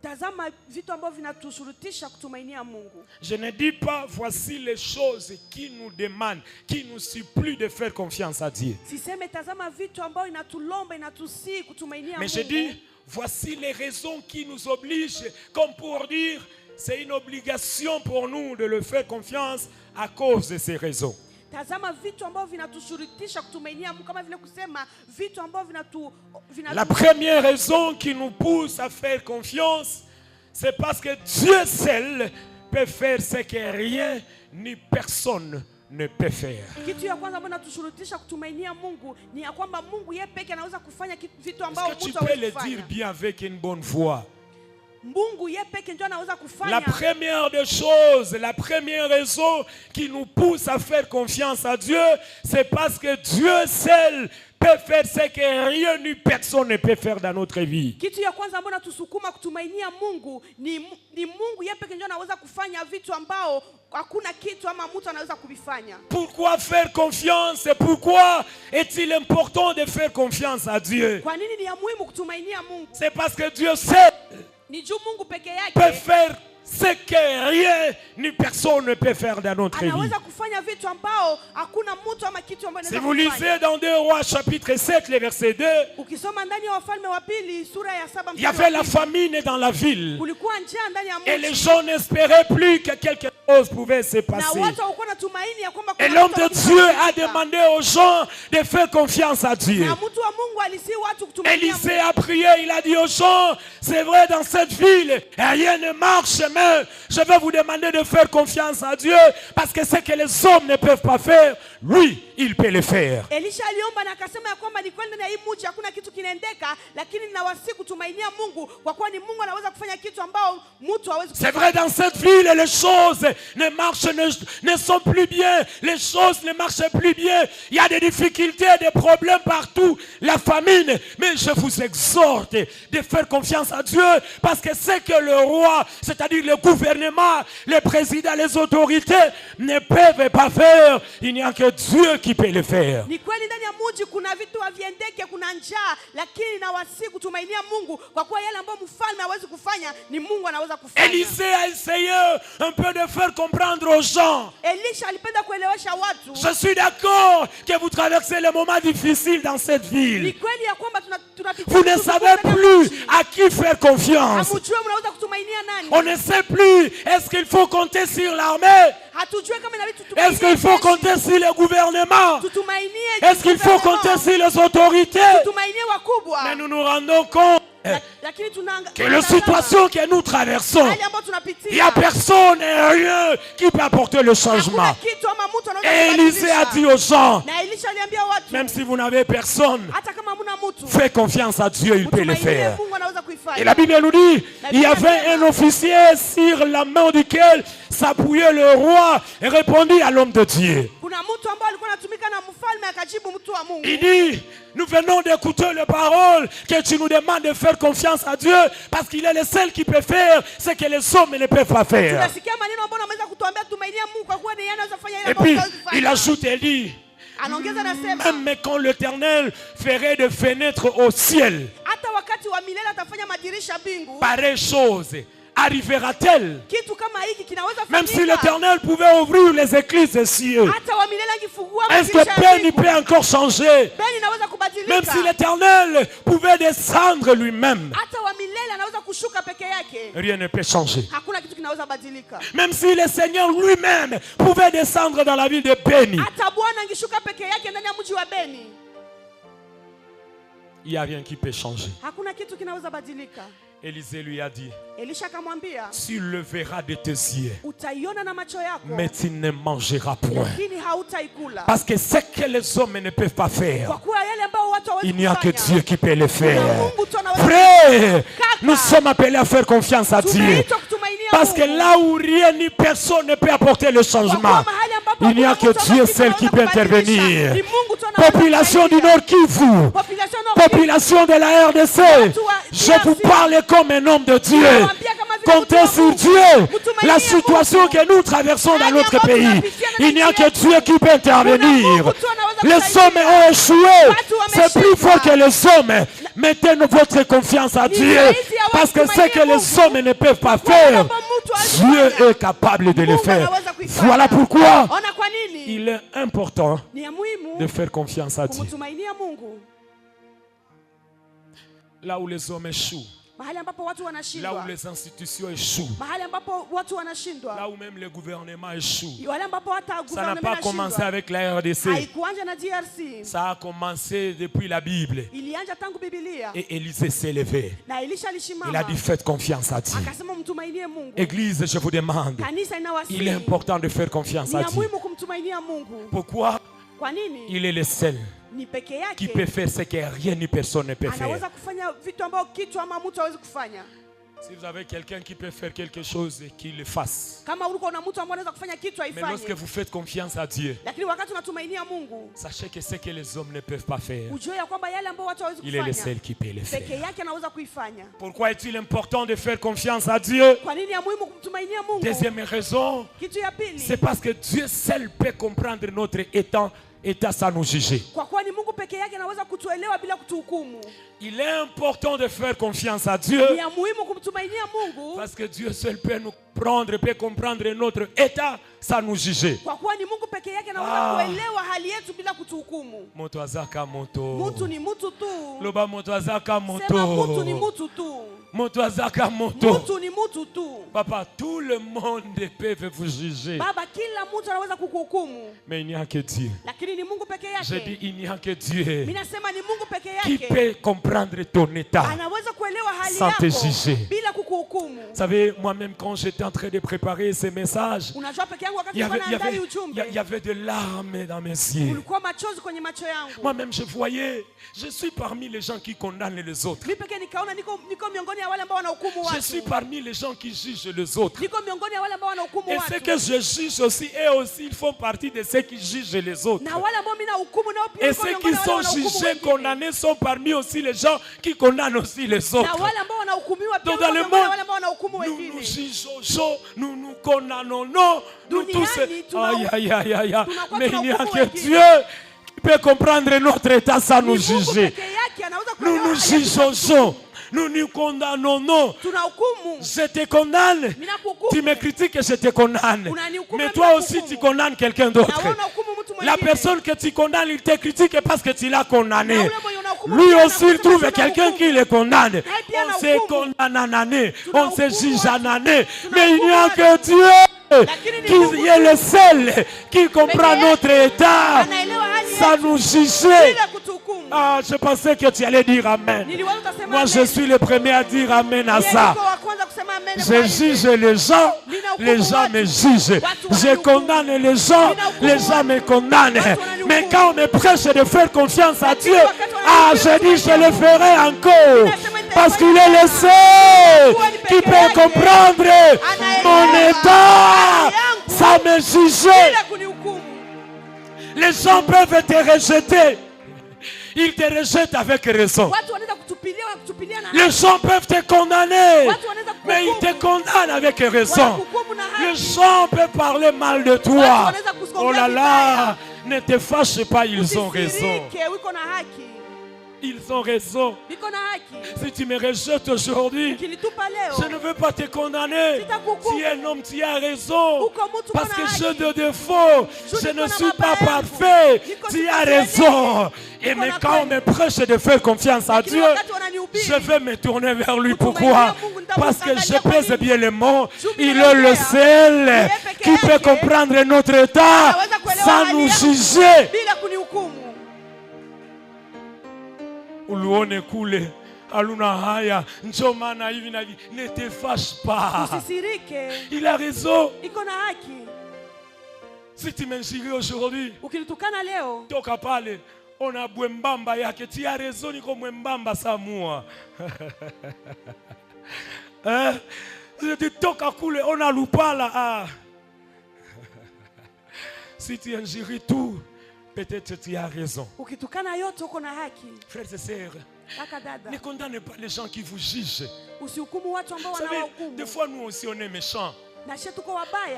tazama vitu ambavyo vinatushurutisha kutumainia Mungu. Je ne dis pas voici les choses qui nous demandent, qui nous supplient de faire confiance à Dieu. Siseme tazama vitu ambavyo inatulomba inatusii kutumainia Mais Mungu. je dis voici les raisons qui nous obligent, comme pour dire c'est une obligation pour nous de le faire confiance à cause de ces raisons. Tazama vitu ambavyo vinatushurutisha kutumainia Mungu, kama vile kusema vitu ambavyo La première raison qui nous pousse à faire confiance, c'est parce que Dieu seul peut faire ce que rien ni personne ne peut faire. Kitu ya kwanza ambacho inatushurutisha kutumainia Mungu ni ya kwamba Mungu yeye pekee anaweza kufanya vitu ambavyo Est-ce que tu mtu peux hawezi le kufanya. dire bien avec une bonne voix? Mungu yeye pekee ndio anaweza kufanya. La première des choses, la première raison qui nous pousse à faire confiance à Dieu, c'est parce que Dieu seul peut faire ce que rien ni personne ne peut faire dans notre vie. Kitu ya kwanza ambacho natusukuma kutumainia Mungu ni Mungu yeye pekee ndio anaweza kufanya vitu ambao hakuna kitu ama mtu anaweza kuvifanya. Pourquoi faire confiance? Pourquoi est-il important de faire confiance à Dieu? Kwa nini ni ya muhimu kutumainia Mungu? C'est parce que Dieu seul Ni juu Mungu peke peut yake faire ce que rien ni personne ne peut faire dans notre vie. anaweza kufanya vitu ambao hakuna mtu ama kitu ambacho Si anaweza vous kufanya. lisez dans 2 Rois chapitre 7, le verset 2, Ukisoma ndani ya Wafalme wa pili sura ya 7 il y avait la famine dans la ville. kulikuwa njaa ndani ya Et les mji. gens n'espéraient plus que quelque chose pouvait se Na passer. watu walikuwa na tumaini ya kwamba Et kuna l'homme mtu de atakufa. Dieu a demandé aux gens de faire confiance à Dieu. Na mtu wa Mungu alisi watu kutumainia Élisée a prié, il a dit aux gens, c'est vrai dans cette ville, rien ne marche, mais je vais vous demander de faire confiance à Dieu, parce que ce que les hommes ne peuvent pas faire, lui, il peut le faire. Elisha aliomba na akasema ya kwamba ni kwenda na hii mji hakuna kitu kinaendeka, lakini ninawasihi kutumainia Mungu kwa kuwa ni Mungu anaweza kufanya kitu ambao mtu hawezi C'est kufanya. vrai dans cette ville, les choses ne marchent, ne sont plus bien, les choses ne marchent plus bien, il y a des difficultés, des problèmes partout, la famine, mais je vous exhorte de faire confiance à Dieu, parce que c'est que le roi, c'est-à-dire le gouvernement, les présidents, les autorités ne peuvent pas faire, il n'y a que Dieu qui peut le faire. Ni kweli ndani ya mji kuna vitu haviendeke, kuna njaa, lakini nawasihi kutumainia Mungu kwa kuwa yale ambayo mfalme hawezi kufanya ni Mungu anaweza kufanya. Élisée a essayé un peu de faire comprendre aux gens. Elisha alipenda kuelewesha watu. Je suis d'accord que vous traversez les moments difficiles dans cette Ni ville. kweli ya kwamba tunapitia Vous ne savez plus à qui faire confiance. Hamjui mnaweza kutumainia nani? On ne sait plus, est-ce qu'il faut compter sur l'armée? Est-ce qu'il faut compter sur les gouvernements? Est-ce qu'il faut compter sur les autorités? Mais nous nous rendons compte que la situation que nous traversons, il n'y a personne et rien qui peut apporter le changement. Et Élisée a dit aux gens, même si vous n'avez personne, faites confiance à Dieu, il peut le faire. Et la Bible nous dit, il y avait un officier sur la main duquel s'appuyait le roi et répondit à l'homme de Dieu. Il dit, nous venons d'écouter les paroles que tu nous demandes de faire confiance à Dieu parce qu'il est le seul qui peut faire ce que les hommes ne peuvent pas faire. Et puis, il ajoute et dit, même quand l'Éternel ferait des fenêtres au ciel, pareille chose arrivera-t-elle? Même si l'Éternel pouvait ouvrir les écluses des cieux, est-ce que Béni peut encore changer? Même si l'Éternel pouvait descendre lui-même, rien ne peut changer. Même si le Seigneur lui-même pouvait descendre dans la ville de Béni, il n'y a rien qui peut changer. Élisée lui a dit, tu le verras de tes yeux, mais tu ne mangeras point. Parce que ce que les hommes ne peuvent pas faire, il n'y a que Dieu qui peut le faire. Frère, nous sommes appelés à faire confiance à Dieu. Parce que là où rien ni personne ne peut apporter le changement, il n'y a que Dieu seul qui peut intervenir. Population du Nord Kivu, population de la RDC, je vous parle comme un homme de Dieu. Comptez sur Dieu. La situation que nous traversons dans notre pays, il n'y a que Dieu qui peut intervenir. Les hommes ont échoué. C'est plus fort que les hommes. Mettez votre confiance à Dieu. Parce que ce que les hommes ne peuvent pas faire, Dieu est capable de le faire. Voilà pourquoi il est important de faire confiance à Dieu. Là où les hommes échouent, là où les institutions échouent, là où même le gouvernement échoue, ça n'a pas commencé avec la RDC. Ça a commencé depuis la Bible. Et Élisée s'est levé. Il a dit faites confiance à Dieu. Église, je vous demande, il est important de faire confiance à Dieu. Pourquoi? Il est le seul qui peut faire ce que rien ni personne ne peut faire. Si vous avez quelqu'un qui peut faire quelque chose, qu'il le fasse. Mais lorsque vous faites confiance à Dieu, sachez que ce que les hommes ne peuvent pas faire, il est le seul qui peut le faire. Pourquoi est-il important de faire confiance à Dieu? Deuxième raison, c'est parce que Dieu seul peut comprendre notre état sans nous juger. Il est important de faire confiance à Dieu parce que Dieu seul peut nous prendre, peut comprendre notre état sans nous juger. Moto azaka moto. Loba moto azaka moto. Moto azaka moto. Papa, tout le monde peut vous juger. Mais il n'y a que Dieu. Je dis il n'y a que Dieu qui peut comprendre ton état sans te juger. Vous savez, moi-même quand j'étais en train de préparer ces messages, il y avait de larmes dans mes yeux. Moi-même je voyais, je suis parmi les gens qui condamnent les autres. Je suis parmi les gens qui jugent les autres. Et ceux que je juge aussi, eux aussi, ils font partie de ceux qui jugent les autres. Et ceux qui sont jugés, condamnés, sont parmi aussi les gens qui condamnent aussi les autres. Donc dans le monde, nous jugeons, nous nous condamnons, nous tous. Aïe, aïe, aïe, aïe. Mais il n'y a que Dieu qui peut comprendre notre état sans nous juger. Nous nous jugeons. Nous nous condamnons, non. Je te condamne. Tu me critiques et je te condamne. Mais toi aussi tu condamnes quelqu'un d'autre. La personne que tu condamnes, il te critique parce que tu l'as condamné. Lui aussi il trouve quelqu'un qui le condamne. On se condamne en année. On se juge en année. Mais il n'y a que Dieu qui est le seul qui comprend notre état, sans nous juger. Ah, je pensais que tu allais dire Amen. Moi, je suis le premier à dire Amen à ça. Je juge les gens me jugent. Je condamne les gens me condamnent. Mais quand on me prêche de faire confiance à Dieu, ah, je dis je le ferai encore. Parce qu'il est le seul qui peut comprendre mon état sans me juger. Les gens peuvent te rejeter. Ils te rejettent avec raison. Les gens peuvent te condamner, mais ils te condamnent avec raison. Les gens peuvent parler mal de toi. Oh là là, ne te fâche pas, ils ont raison. Ils ont raison. Si tu me rejettes aujourd'hui, je ne veux pas te condamner. Tu es un homme, tu as raison. Parce que j'ai des défauts. Je ne suis pas parfait. Tu as raison. Et mais quand on me prêche de faire confiance à Dieu, je vais me tourner vers lui. Pourquoi? Parce que je pèse bien les mots. Il est le seul qui peut comprendre notre état sans nous juger. Uluone kule aluna haya njo maana hivi na hivi, ne te fâche pas. Il a raison. Si tu m'injures aujourd'hui, toka pale ona bwembamba yake, tu as raison, niko mwembamba samua. Je te toka kule ona lupala. Ah. Si tu injures tout, peut-être tu as raison. Frères et sœurs, ne condamnez pas les gens qui vous jugent. Vous savez, des fois nous aussi on est méchants.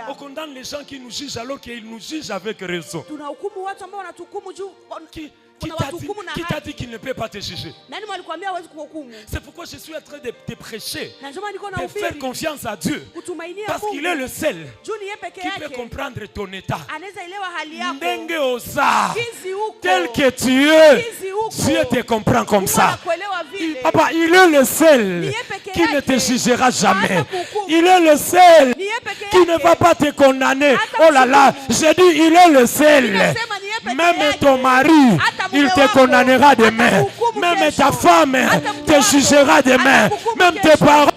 On condamne les gens qui nous jugent alors qu'ils nous jugent avec raison. Qui t'a dit qu'il ne peut pas te juger? C'est pourquoi je suis en train de te prêcher, de faire confiance à Dieu, parce qu'il est le seul qui peut comprendre ton état. Ndenge osa, tel que tu es, Dieu te comprend comme ça. Papa, il est le seul qui ne te jugera jamais. Il est le seul qui ne va pas te condamner. Oh là là, j'ai dit il est le seul. Même ton mari, il te condamnera demain. Même ta femme te jugera demain. Même tes parents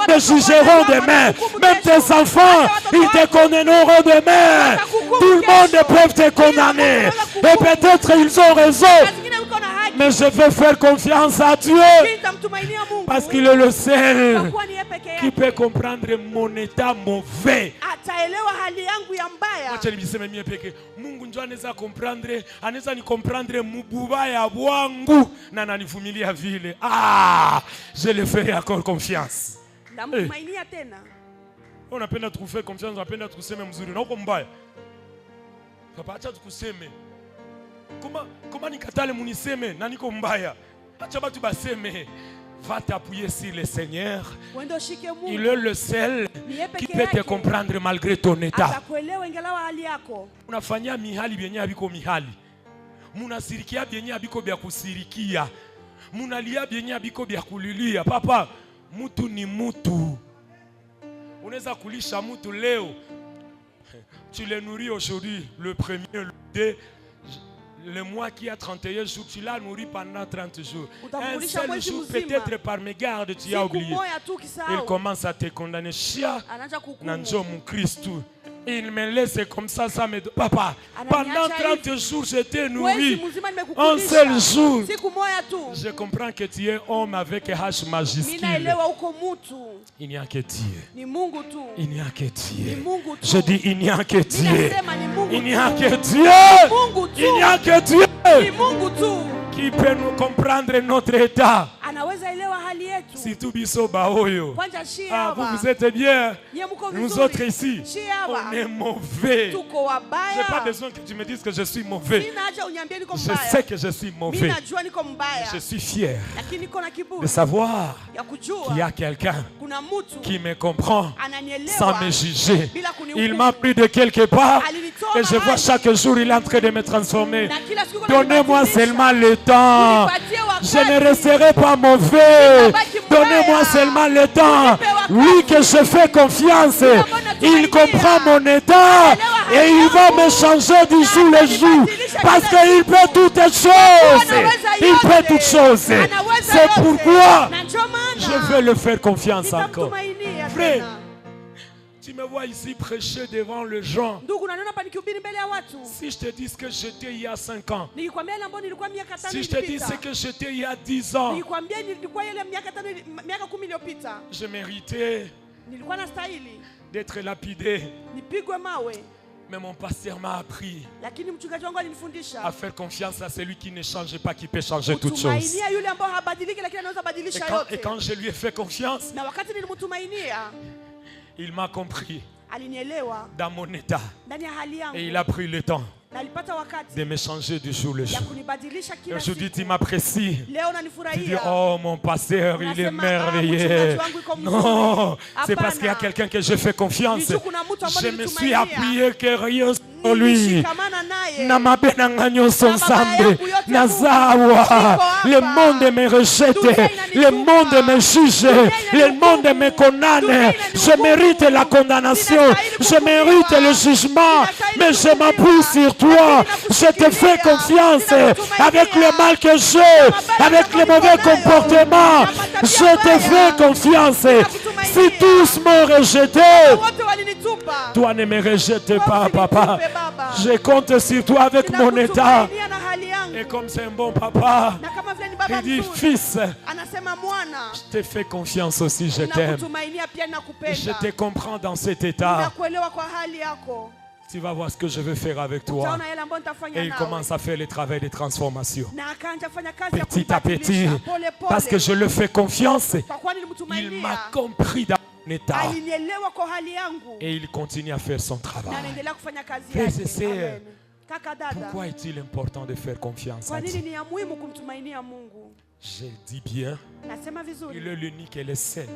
te jugeront demain. Même tes enfants, ils te condamneront demain. Tout le monde peut te condamner. Et peut-être ils ont raison. Mais je veux faire confiance à Dieu. Parce qu'il est le seul qui peut comprendre mon état mauvais. Mungu ndio anaweza comprendre, anaweza ni comprendre mubaya wangu na nanivumilia vile. Ah, je le ferai encore confiance. Ndamtumainia tena. Unapenda tukufe confiance, unapenda tukuseme mzuri na uko mbaya. Papa, acha tukuseme. Comment nikatale muniseme na niko mbaya? Acha batu baseme. Va t'appuyer sur le Seigneur. Il est le seul qui peut te comprendre malgré ton état. Unafanya mihali bienye abiko mihali. Munasirikia bienye abiko bya kusirikia. Munalia bienye abiko bya kulilia. Papa, mutu ni mutu. Unaweza kulisha mutu leo. Tu le nourris aujourd'hui, le premier, le 2. Le mois qui a 31 jours, tu l'as nourri pendant 30 jours. Un seul jour, peut-être par mégarde, tu as oublié. Il commence à te condamner. Chia, Nanjo mon Christ. Il me laisse comme ça, ça me... Papa, pendant 30 jours, je t'ai nourri. Un seul jour. Je comprends que tu es homme avec H majuscule. Il n'y a que Dieu. Il n'y a que Dieu. Je dis, il n'y a que Dieu. Il n'y a que Dieu. Il n'y a que Dieu qui peut nous comprendre notre état. Si tout biso baoyo. Ah, vous êtes bien. Nous autres ici, on est mauvais. Je n'ai pas besoin que tu me dises que je suis mauvais. Je sais que je suis mauvais. Je suis fier de savoir qu'il y a quelqu'un qui me comprend sans me juger. Il m'a pris de quelque part et je vois chaque jour il est en train de me transformer. Donnez-moi seulement le temps. Je ne resterai pas mauvais. Donnez-moi seulement le temps. Oui, que je fais confiance. Il comprend mon état et il va me changer du jour le jour. Parce qu'il peut toutes choses. Il peut toutes choses. C'est pourquoi je veux le faire confiance encore. Frère, tu me vois ici prêcher devant les gens. Si je te dis ce que j'étais il y a 5 ans, si je te dis ce que j'étais il y a 10 ans, je méritais d'être lapidé. Mais mon pasteur m'a appris à faire confiance à celui qui ne change pas, qui peut changer toutes choses. Et quand je lui ai fait confiance, il m'a compris dans mon état. Et il a pris le temps de me changer du jour le jour. Aujourd'hui, tu m'apprécies. Tu dis, oh, mon pasteur, il est merveilleux. Non, c'est parce qu'il y a quelqu'un que je fais confiance. Je me suis appuyé que rien sur lui. Le monde me rejette. Le monde me juge. Le monde me condamne. Je mérite la condamnation. Je mérite le jugement. Mais je m'appuie sur toi. Je te fais confiance. Avec le mal que j'ai, avec le mauvais comportement, je te fais confiance. Si tous m'ont rejeté, toi ne me rejette pas, papa. Je compte sur toi avec mon état. Et comme c'est un bon papa, il dit, fils, je te fais confiance aussi, je t'aime. Je te comprends dans cet état. Tu vas voir ce que je veux faire avec toi. Et il commence à faire le travail de transformation. Petit à petit. Parce que je le fais confiance. Il m'a compris dans mon état. Et il continue à faire son travail. Frères et sœurs, pourquoi est-il important de faire confiance à Dieu? Je dis bien. Il est l'unique et le seul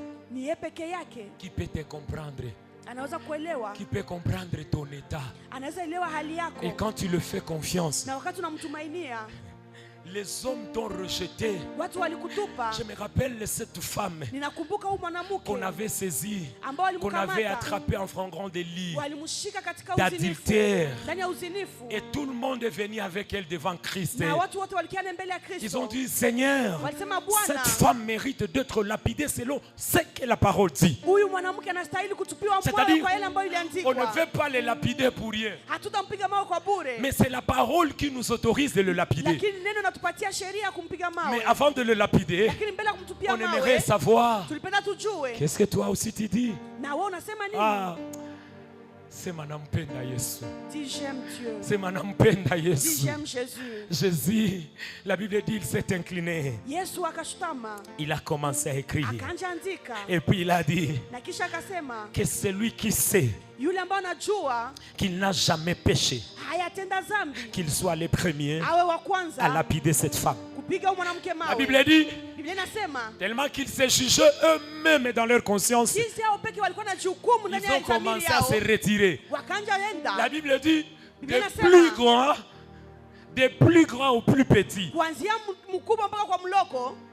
qui peut te comprendre. Qui peut comprendre ton état. Et quand tu le fais confiance, les hommes t'ont rejeté. Je me rappelle cette femme qu'on avait saisie, qu'on avait attrapée en flagrant délit d'adultère. Et tout le monde est venu avec elle devant Christ. Ils ont dit, Seigneur, cette femme mérite d'être lapidée selon ce que la parole dit. C'est-à-dire, on ne veut pas les lapider pour rien. Mais c'est la parole qui nous autorise de le lapider. Mais avant de le lapider, on aimerait savoir qu'est-ce que toi aussi tu dis. Ah, c'est manampenda Yesu. C'est manampenda Yesu. Jésus, la Bible dit, il s'est incliné. Il a commencé à écrire. Et puis il a dit que celui qui sait qu'il n'a jamais péché, qu'il soit le premier à lapider cette femme. La Bible dit, tellement qu'ils se jugeaient eux-mêmes dans leur conscience, ils ont commencé à se retirer. La Bible dit, des plus grands aux plus petits,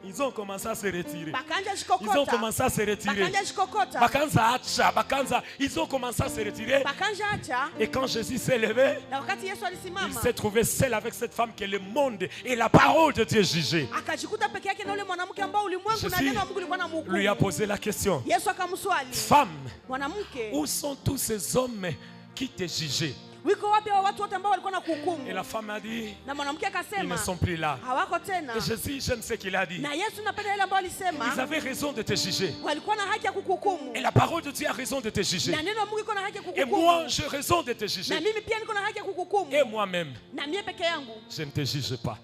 ils ont commencé à se retirer. Ils ont commencé à se retirer. Ils ont commencé à se retirer. Et quand Jésus s'est levé, il s'est trouvé seul avec cette femme que le monde et la parole de Dieu jugeait. Jésus lui a posé la question, femme, où sont tous ces hommes qui te jugeaient? Et la femme a dit, ils ne sont plus là. Et Jésus, j'aime ce qu'il a dit. Ils avaient raison de te juger. Et la parole de Dieu a raison de te juger. Et moi, j'ai raison de te juger. Et moi-même, je ne te juge pas.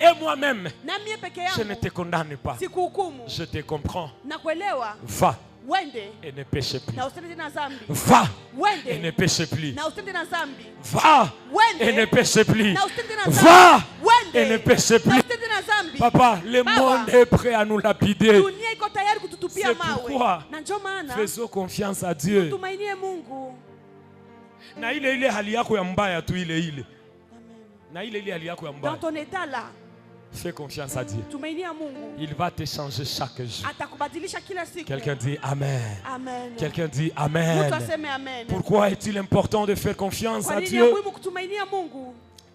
Et moi-même, je ne te condamne pas. Je te comprends. Va. Et ne péche plus. Va et ne péche plus. Va et ne péche plus. Va et ne péche plus. Papa, le monde est prêt à nous lapider. C'est pourquoi faisons confiance à Dieu. Dans ton état là, Fais confiance à Dieu. Il va te changer chaque jour. Quelqu'un dit Amen. Amen. Quelqu'un dit Amen. Pourquoi est-il important de faire confiance à Dieu?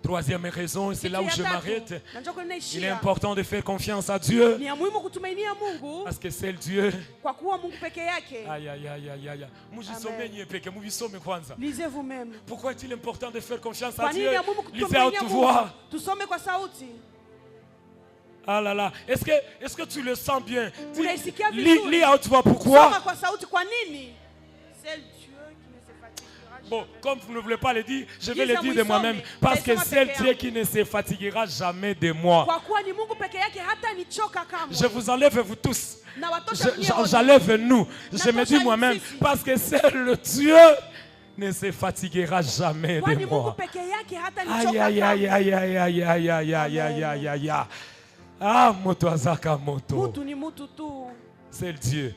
Troisième raison, et c'est là où je m'arrête. Il est important de faire confiance à Dieu. Parce que c'est le Dieu. Aïe, aïe, aïe, aïe, aïe. Lisez vous-même. Pourquoi est-il important de faire confiance à Dieu? Lisez à haute voix. Ah là là. Est-ce que tu le sens bien? Lis à haute voix. Pourquoi? Bon, comme vous ne voulez pas le dire, je vais le dire de moi-même. Parce que c'est le Dieu qui ne se fatiguera jamais de moi. Je vous enlève vous tous. J'enlève nous. Je me dis moi-même. Parce que c'est le Dieu ne se fatiguera jamais de moi. Aïe, aïe, aïe, aïe, aïe, aïe, aïe, aïe, aïe, aïe, aïe, aïe. Ah, moto azaka moto. C'est le Dieu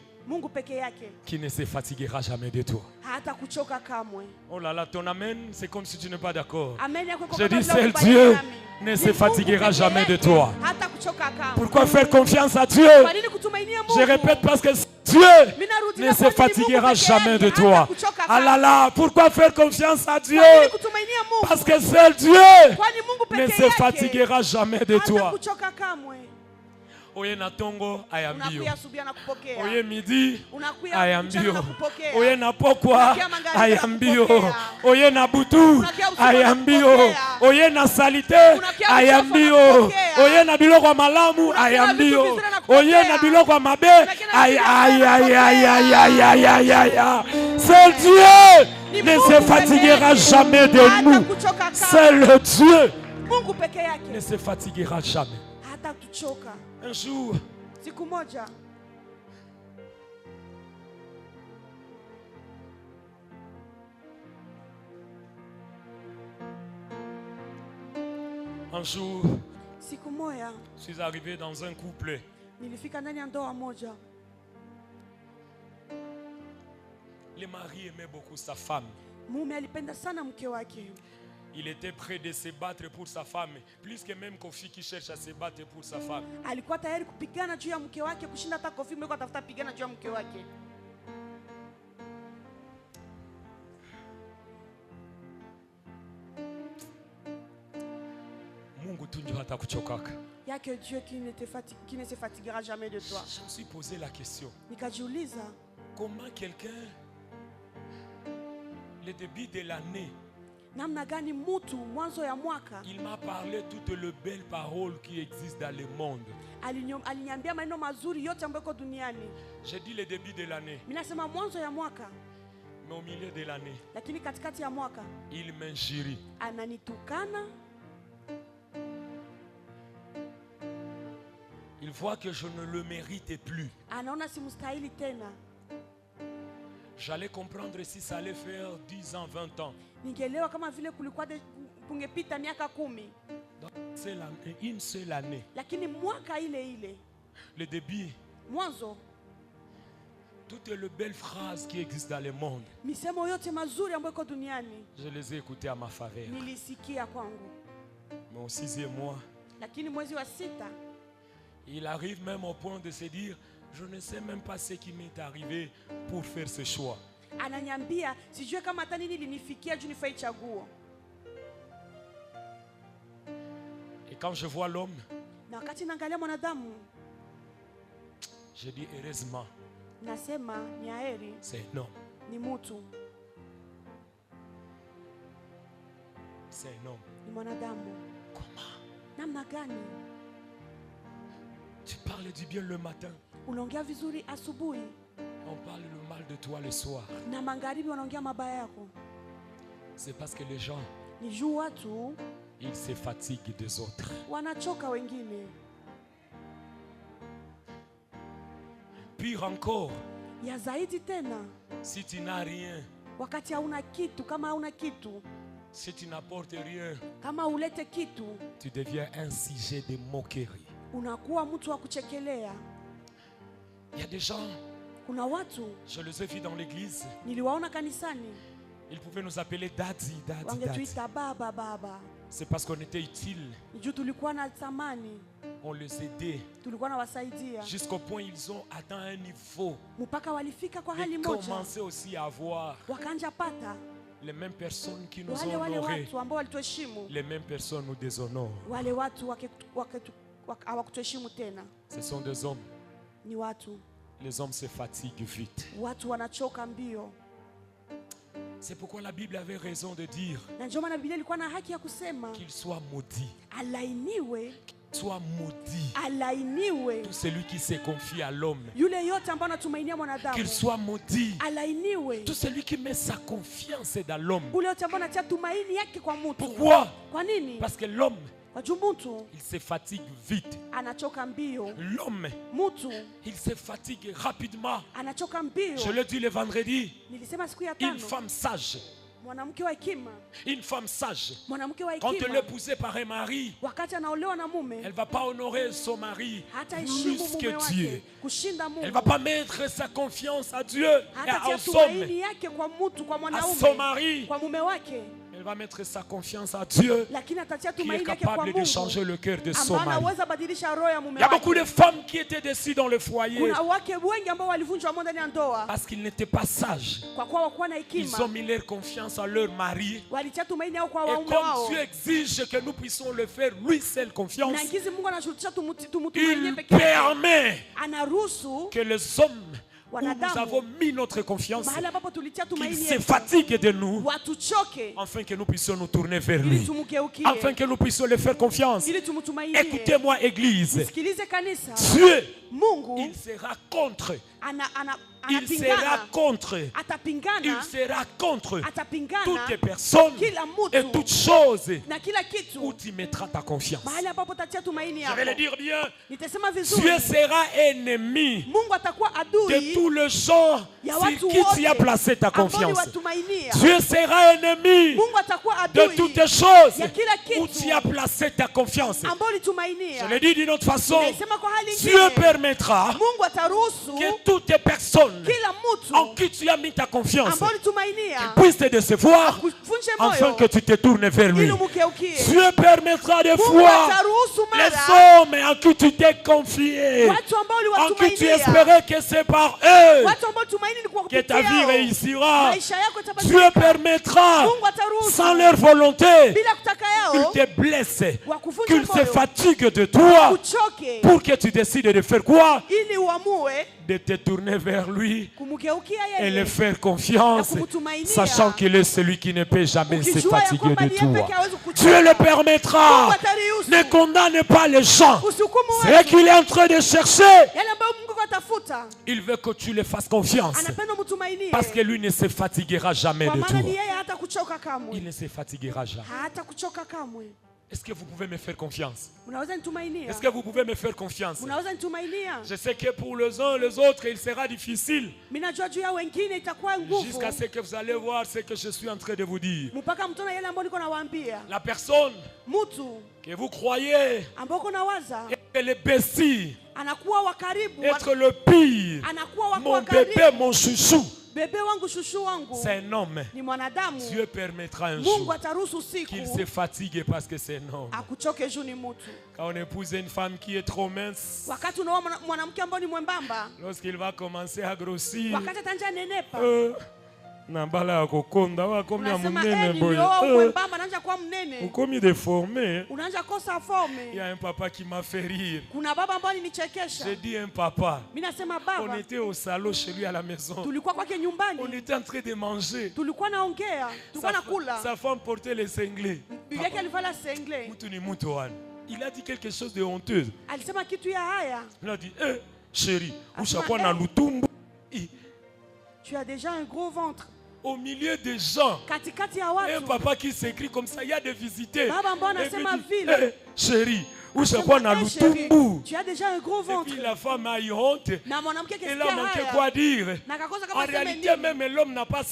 qui ne se fatiguera jamais de toi. Oh là là, ton amen, c'est comme si tu n'es pas d'accord. Je dis, c'est le Dieu ne se fatiguera jamais de toi. Pourquoi faire confiance à Dieu? Je répète, parce que Dieu ne se fatiguera jamais de toi. Ah là là, pourquoi faire confiance à Dieu? Parce que seul Dieu ne se fatiguera jamais de toi. Oye natongo ayambio. Oye midi ayambio. Oye napokwa ayambio. Oye nabutu ayambio. Oye na salite ayambio. Oye na biloko malamu ayambio. Oye na biloko mabe ay ay ay ay ay ay ay ay ay. Seul Dieu ne se fatiguera jamais de nous. Seul Dieu ne se fatiguera jamais. Un jour, je suis arrivé dans un couple. Le mari aimait beaucoup sa femme. Il était prêt de se battre pour sa femme, plus que même Kofi qui cherche à se battre pour sa femme. Mungu tu ndio hatakuchokaka. Il y a que Dieu qui ne se fatiguera jamais de toi. Je me suis posé la question. Nikajiuliza, comment quelqu'un, le début de l'année, namna gani mtu mwanzo ya mwaka, il m'a parlé toutes les belles paroles qui existent dans le monde. Aliniambia maneno mazuri yote ambayo yako duniani. J'ai dit le début de l'année. Mimi nasema mwanzo ya mwaka. Mais au milieu de l'année, lakini katikati ya mwaka, il m'injurie. Ananitukana. Il voit que je ne le mérite plus. Anaona simstahili tena. J'allais comprendre si ça allait faire 10 ans, 20 ans. Ningelewa kama vile kulikuwa kungepita miaka 10. Une seule année. Lakini mwaka ile. Le début. Mwanzo. Toutes les belles phrases qui existent dans le monde. Misemo yote mazuri ambayo iko duniani. Je les ai écoutées à ma faveur. Nilisikia kwangu. Mais au 6e mois. Lakini mwezi wa 6. Il arrive même au point de se dire, je ne sais même pas ce qui m'est arrivé pour faire ce choix. Ananiambia sijue kama hata nini linifikia juu nifanye chaguo. Et quand je vois l'homme, na wakati naangalia mwanadamu, je dis heureusement. Nasema ni heri. C'est un homme. Ni mtu. C'est un homme. Ni mwanadamu. Comment? Namna gani? Tu parles du bien le matin. Unaongea vizuri asubuhi. On parle le mal de toi le soir. Na magharibi wanaongea mabaya yako. C'est parce que les gens, ni juu watu, ils se fatiguent des autres. Wanachoka wengine. Pire encore, ya zaidi tena, si tu n'as rien, wakati hauna kitu, kama hauna kitu, si tu n'apportes rien, kama ulete kitu, tu deviens un sujet de moquerie. Unakuwa mtu wa kuchekelea. Il y a des gens, kuna watu, je les ai vus dans l'église, niliwaona kanisani, ils pouvaient nous appeler daddy, daddy, wangetuita baba, baba. C'est parce qu'on était utile. On les aidait. Jusqu'au point ils ont atteint un niveau. Ils commençaient aussi à avoir les mêmes personnes qui nous ont honorés. Les mêmes personnes nous déshonorent. Ce sont des hommes. Les hommes se fatiguent vite. C'est pourquoi la Bible avait raison de dire qu'il soit maudit. Soit maudit tout celui qui se confie à l'homme. Qu'il soit maudit tout celui qui met sa confiance dans l'homme. Pourquoi? Parce que l'homme, il se fatigue vite. L'homme, il se fatigue rapidement. Je l'ai dit le vendredi. Une femme sage, une femme sage, quand elle est épousée par un mari, elle ne va pas honorer son mari plus que Dieu. Elle ne va pas mettre sa confiance à Dieu et aux hommes, à son mari. Elle va mettre sa confiance à Dieu qui est capable de changer le cœur de son mari. Il y a beaucoup de femmes qui étaient déçues dans le foyer parce qu'ils n'étaient pas sages. Ils ont mis leur confiance en leur mari. Et comme Dieu exige que nous puissions le faire, lui seul confiance, il permet que les hommes où nous avons mis notre confiance, qu'il se fatigue de nous, afin que nous puissions nous tourner vers lui, afin que nous puissions le faire confiance. Écoutez-moi, Église, Dieu, il sera contre. Il sera contre toutes personnes et toutes choses où tu mettras ta confiance. Je vais le dire bien. Dieu sera ennemi de tous les gens sur qui tu as placé ta confiance. Dieu sera ennemi de toutes les choses où tu as placé ta confiance. Je le dis d'une autre façon. Dieu permettra que toutes les personnes en qui tu as mis ta confiance puissent te décevoir afin que tu te tournes vers lui. Dieu permettra de voir les hommes en qui tu t'es confié, en qui tu espérais que c'est par eux que ta vie réussira. Dieu permettra, sans leur volonté, qu'ils te blessent, qu'ils se fatiguent de toi pour que tu décides de faire quoi? De te tourner vers lui et le faire confiance, sachant qu'il est celui qui ne peut jamais se fatiguer de toi. Dieu le permettra. Ne condamne pas les gens. C'est qu'il est en train de chercher. Il veut que tu le fasses confiance, parce que lui ne se fatiguera jamais de toi. Il ne se fatiguera jamais. Est-ce que vous pouvez me faire confiance? Est-ce que vous pouvez me faire confiance? Je sais que pour les uns et les autres, il sera difficile. Jusqu'à ce que vous allez voir ce que je suis en train de vous dire. La personne que vous croyez est le bestie, être le pire, mon bébé, mon chouchou. C'est un homme. Dieu permettra un jour qu'il se fatigue parce que c'est un homme. Quand on épouse une femme qui est trop mince, lorsqu'il va commencer à grossir, Nambala ya kokonda wakomi ya munene boye. Ukomi déformé. Il y a un papa qui m'a fait rire. J'ai dit un papa. On était au salon chez lui à la maison. On était en train de manger. Sa femme portait les cinglés. Il a dit quelque chose de honteux. Il a dit, chérie, tu as déjà un gros ventre. Au milieu des gens, un papa qui s'écrit comme ça, il y a des visiteurs. Chérie, tu as déjà un gros ventre. Et puis la femme a eu honte. Elle a manqué quoi dire. En réalité, même l'homme n'a pas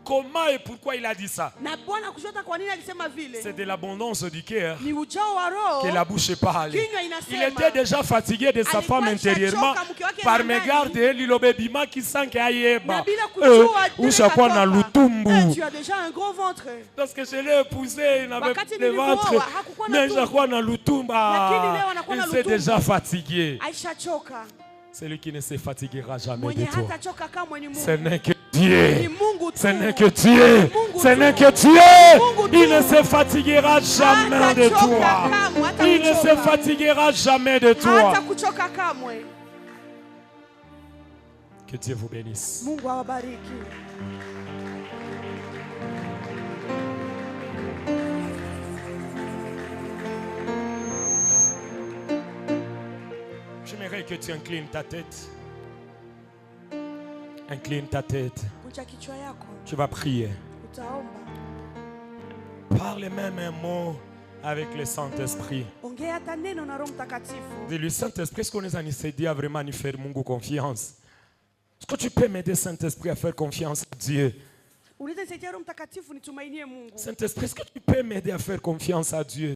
Comment et pourquoi il a dit ça? Na Bwana kushota kwa nini alisema vile? C'est de l'abondance du cœur Ni ujao wa roho. que la bouche parle. Kinywa Il inasema. était déjà fatigué de sa femme intérieurement par regard de l'ilobebima qui sent qu'il y a Na bila kujua où chaque fois dans le tumbu. tu as déjà un gros ventre. Parce que je l'ai épousé, il n'avait Wakati pas de ventre. nilimuoa, hakukuwa na Mais tumbo. chaque fois dans le tumbu, Lakini leo anakuwa il na s'est lutumbo. déjà fatigué. Aisha choka. Celui qui ne se fatiguera jamais Mwenye de toi. hata choka kamwe ni Mungu. Ce n'est que Ni Dieu. Mungu tu. Ce n'est que Dieu. Mungu Ce tu. n'est que Dieu. Mungu tu. Il ne se fatiguera jamais de Hatachoka toi. kamwe, hata Il ne se kuchoka. fatiguera jamais de Hata toi. kuchoka kamwe. Que Dieu vous bénisse. Mungu awabariki. J'aimerais que tu inclines ta tête. Incline ta tête. Kunja kichwa yako. Tu vas prier. Utaomba. Parle même un mot avec le Saint-Esprit. Ongea hata neno na Roho Mtakatifu. Dis-lui, Saint-Esprit, est-ce qu'on est en essayer à vraiment nous faire Mungu confiance? Est-ce que tu peux m'aider, Saint-Esprit, à faire confiance à Dieu? Unaweza nisaidia Roho Mtakatifu nitumainie Mungu. Saint-Esprit, est-ce que tu peux m'aider à faire confiance à Dieu?